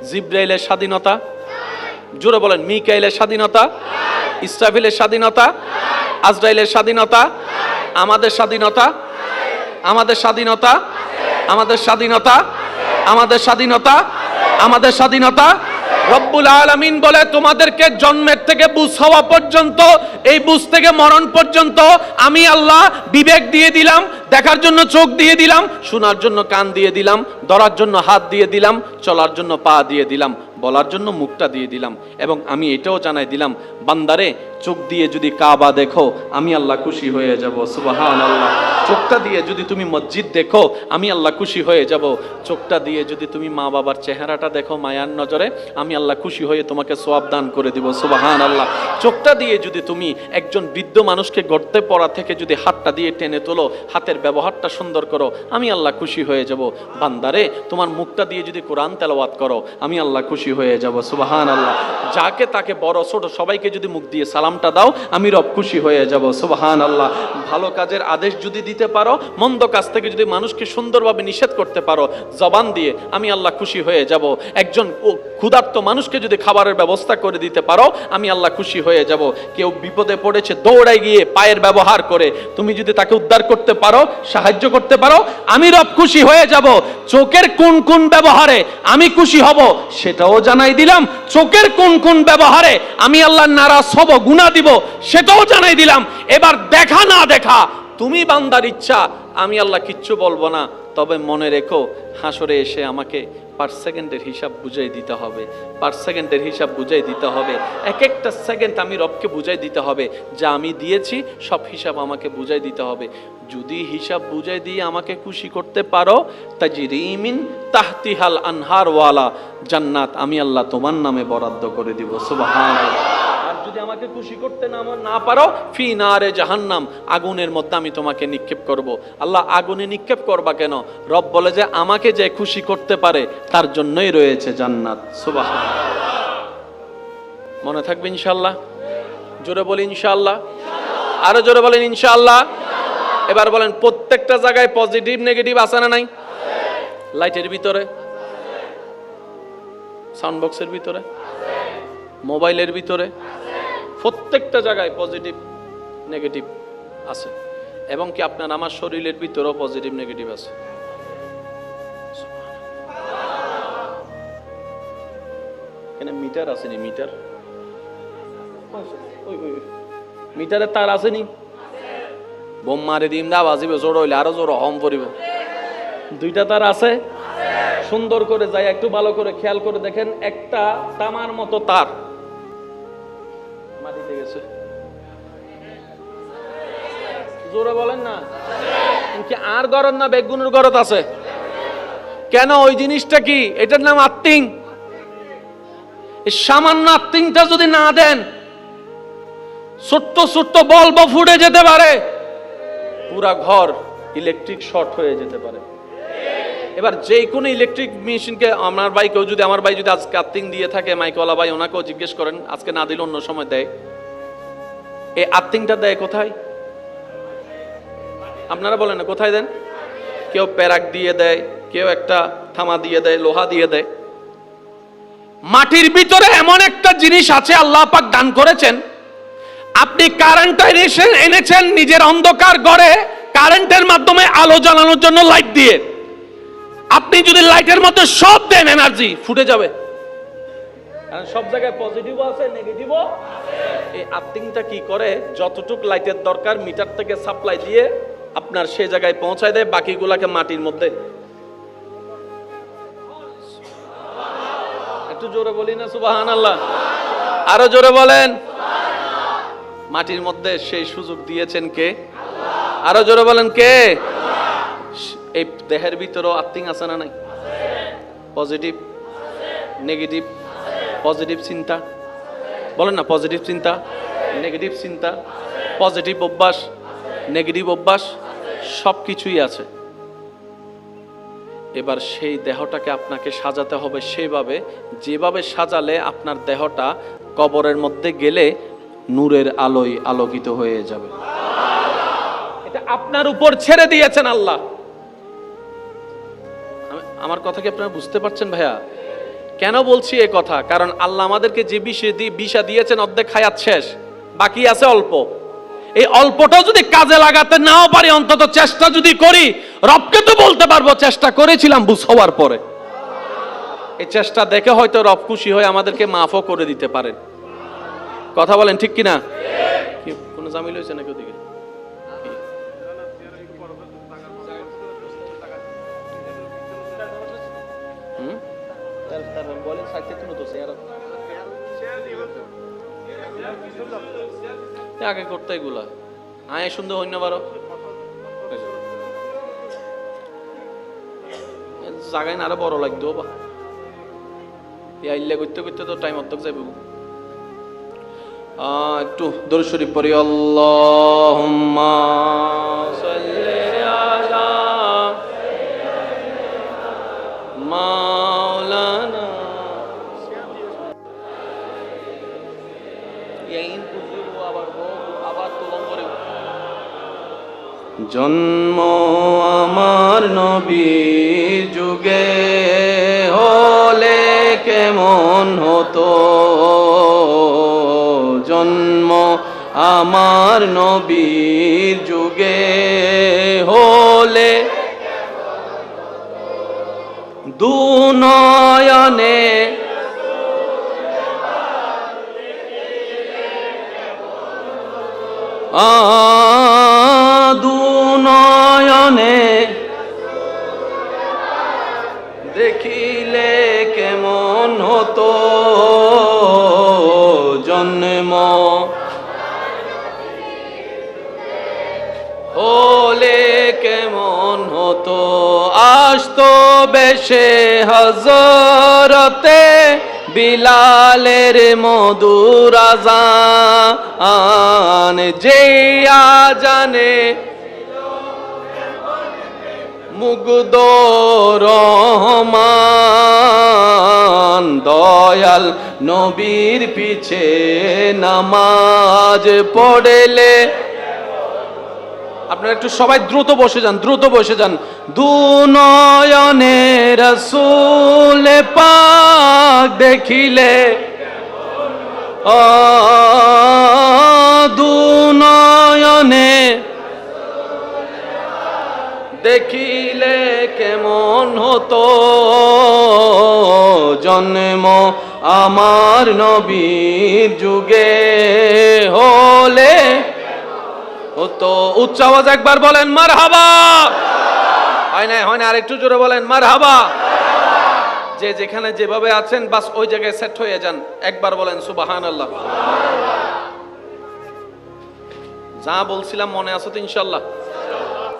জিব্রাইলের স্বাধীনতা, জোরে বলেন মিকাইলের স্বাধীনতা, ইসরাফিলের স্বাধীনতা, আজরাইলের স্বাধীনতা, আমাদের স্বাধীনতা, আমাদের স্বাধীনতা, আমাদের স্বাধীনতা, আমাদের স্বাধীনতা, আমাদের স্বাধীনতা। রব্বুল আলামিন বলে তোমাদেরকে জন্মের থেকে বুঝ হওয়া পর্যন্ত, এই বুঝ থেকে মরণ পর্যন্ত আমি আল্লাহ বিবেক দিয়ে দিলাম, দেখার জন্য চোখ দিয়ে দিলাম, শোনার জন্য কান দিয়ে দিলাম, ধরার জন্য হাত দিয়ে দিলাম, চলার জন্য পা দিয়ে দিলাম, বলার জন্য মুখটা দিয়ে দিলাম। এবং আমি এটাও জানাই দিলাম বান্দারে চোখ দিয়ে যদি কাবা দেখো আমি আল্লাহ খুশি হয়ে যাব। সুবহানাল্লাহ। চোখটা দিয়ে যদি তুমি মসজিদ দেখো আমি আল্লাহ খুশি হয়ে যাব। চোখটা দিয়ে যদি তুমি মা বাবার চেহারাটা দেখো মায়ার নজরে আমি আল্লাহ খুশি হয়ে তোমাকে সওয়াব দান করে দিব। সুবহানাল্লাহ। চোখটা দিয়ে যদি তুমি একজন বৃদ্ধ মানুষকে গর্তে পড়া থেকে যদি হাতটা দিয়ে টেনে তোলো, হাতের ব্যবহারটা সুন্দর করো, আমি আল্লাহ খুশি হয়ে যাব। বান্দারে তোমার মুখটা দিয়ে যদি কোরআন তেলাওয়াত করো আমি আল্লাহ খুশি হয়ে যাব। সুবহানাল্লাহ। যাকে তাকে বড় ছোট সবাইকে যদি মুখ দিয়ে সালামটা দাও আমি রব খুশি হয়ে যাব। সুবহানাল্লাহ। ভালো কাজের আদেশ যদি দিতে পারো, মন্দ কাজ থেকে যদি মানুষকে সুন্দরভাবে নিষেধ করতে পারো জবান দিয়ে আমি আল্লাহ খুশি হয়ে যাব। একজন ক্ষুধার্ত মানুষকে যদি খাবারের ব্যবস্থা করে দিতে পারো আমি আল্লাহ খুশি হয়ে যাব। কেউ বিপদে পড়েছে দৌড়াই গিয়ে পায়ের ব্যবহার করে তুমি যদি তাকে উদ্ধার করতে পারো, সাহায্য করতে পারো, আমি রব খুশি হয়ে যাব। চোখের কোন কোন ব্যবহারে আমি খুশি হব সেটাও জানাই দিলাম। চোখের কোন কোন ব্যবহারে আমি আল্লাহ নারাজ হব, গুনাহ দিব সেটাও জানাই দিলাম। এবার দেখা না দেখা তুমি বান্দার ইচ্ছা, আমি আল্লাহ কিচ্ছু বলবো না। তবে মনে রেখো হাসরে এসে আমাকে পার সেকেন্ডের হিসাব বুঝাই দিতে হবে, পার সেকেন্ডের হিসাব বুঝাই দিতে হবে। এক একটা সেকেন্ড আমি রবকে বুঝাই দিতে হবে, যা আমি দিয়েছি সব হিসাব আমাকে বুঝাই দিতে হবে। যদি হিসাব বুঝাই দিয়ে আমাকে খুশি করতে পারো তাজরি মিন তাহতিহাল আনহার ওয়ালা জান্নাত আমি আল্লাহ তোমার নামে বরাদ্দ করে দিব। সুবহানাল্লাহ। আর যদি আমাকে খুশি করতে না পারো ফি নারে জাহান্নাম আগুনের মধ্যে আমি তোমাকে নিক্ষেপ করব। আল্লাহ আগুনে নিক্ষেপ করবা কেন? রব বলে যে আমাকে যে খুশি করতে পারে তার জন্যই রয়েছে জান্নাত। সুবহানাল্লাহ। মনে থাকবে ইনশাআল্লাহ? জোরে বলি ইনশাআল্লাহ, আরো জোরে বলেন ইনশাআল্লাহ। এবার বলেন প্রত্যেকটা জায়গায় পজিটিভ নেগেটিভ আছে না নাই? লাইটের ভিতরে, সাউন্ড বক্সের ভিতরে, মোবাইলের ভিতরে, প্রত্যেকটা জায়গায় পজিটিভ নেগেটিভ আছে। এবং কি আপনার আমার শরীরের ভিতরেও পজিটিভ নেগেটিভ আছে। এখানে মিটার আসেনি, মিটার মিটারের তার আসেনি, বোম মারে দিম দা বাজিবে জোর হইলে আরো জোর হম পড়িব। দুইটা তার আছে, সুন্দর করে যাই একটু ভালো করে খেয়াল করে দেখেন, একটা তামার মতো তার মাটিতে গেছে। জোরে বলেন না, কি আর গরত না বেগুনের গরত আছে? কেন? ওই জিনিসটা কি? এটার নাম আর্থিং। এই সামান্য আর্থিংটা যদি না দেন, ছোট্ট ছোট্ট বল্ব ফুটে যেতে পারে, পুরা ঘর ইলেকট্রিক শর্ট হয়ে যেতে পারে। এবার যে কোনো ইলেকট্রিক মেশিনকে আমার ভাই যদি আজকে আর্থিং দিয়ে থাকে, মাইকওয়ালা ভাই, ওনাকেও জিজ্ঞেস করেন, আজকে না দিলে অন্য সময় দেয়। এই আর্থিংটা দেয় কোথায়? আপনারা বলেন না, কোথায় দেন? কেউ প্যারাক দিয়ে দেয়, কেউ একটা থামা দিয়ে দেয়, লোহা দিয়ে দেয়। মাটির ভিতরে এমন একটা জিনিস আছে আল্লাহ পাক দান করেছেন, আপনি কারেন্টটা এনেছেন নিজের অন্ধকার ঘরে, কারেন্টের মাধ্যমে আলো জ্বালানোর জন্য লাইট দিয়ে, আপনি যদি লাইটের মধ্যে সব দেন, এনার্জি ফুটে যাবে। কারণ সব জায়গায় পজিটিভও আছে, নেগেটিভও আছে। এই আর্থিংটা কি করে? যতটুক লাইটের দরকার মিটার থেকে সাপ্লাই দিয়ে আপনার সেই জায়গায় পৌঁছায় দেয়, বাকিগুলাকে মাটির মধ্যে। একটু জোরে বলি না সুবহানাল্লাহ? আরো জোরে বলেন। মাটির মধ্যে সেই সুযোগ দিয়েছেন কে? আরো জোরে বলেন কে? এই দেহের ভিতরও আর্থিং আছে না নাই? Positive, negative. পজিটিভ চিন্তা, বলেন না, পজিটিভ চিন্তা, নেগেটিভ চিন্তা, পজিটিভ অভ্যাস, নেগেটিভ অভ্যাস, সব কিছুই আছে। এবার সেই দেহটাকে আপনাকে সাজাতে হবে সেভাবে, যেভাবে সাজালে আপনার দেহটা কবরের মধ্যে গেলে নূরের আলোয় আলোকিত হয়ে যাবে। এটা আপনার উপর ছেড়ে দিয়েছেন আল্লাহ। আমার কথা কি আপনারা বুঝতে পারছেন ভাইয়া? কেন বলছি এ কথা? কারণ আল্লাহ আমাদেরকে যে বিষা দিয়েছেন, অর্ধেক হায়াত শেষ, বাকি আছে অল্প। এই অল্পটাও যদি কাজে লাগাতে নাও পারি, অন্তত চেষ্টা যদি করি, রবকে তো বলতে পারবো চেষ্টা করেছিলাম বুঝ হওয়ার পরে। এই চেষ্টা দেখে হয়তো রব খুশি হয়ে আমাদেরকে মাফও করে দিতে পারেন। কথা বলেন ঠিক কিনা? কি কোনো জামিল হয়েছে নাকি ওদিকে? আগে করতে এগুলা আয় সুন্দর হইনা পারো জায়গায় না আরো বড় লাগতো বা আইলে করতে করতে তো টাইম অর্ধেক যাবে। একটু দরুদ শরীফ পড়ি। আল্লাহুম্মা সাল্লি আলা মাওলানা জন্ম আমার নবীর যুগে হলে কেমন হতো, জন্ম আমার নবীর যুগে হলে দুনয়নে দুনয়নে দেখিলে কেমন হতো, জন্ম হলে কেমন হতো। আসতো বেশে হযরতে বিলালের মধুর আযান, যে আযানে মুগ্ধ রহমান, দয়াল নবীর পিছে নামাজ পড়লে। আপনারা একটু সবাই দ্রুত বসে যান, দ্রুত বসে যান। দুনয়নে রাসূল পাক দেখিলে, দুনয়নে দেখিলে কেমন হতো, জন্ম আমার নবীর যুগে হলে হতো। উচ্চ আওয়াজ একবার বলেন মারহাবা। হয় না আরেকটু জোরে বলেন মারহাবা। যে যেখানে যেভাবে আছেন বাস ওই জায়গায় সেট হয়ে যান, একবার বলেন সুবহানাল্লাহ। যা বলছিলাম মনে আছে তো ইনশাআল্লাহ?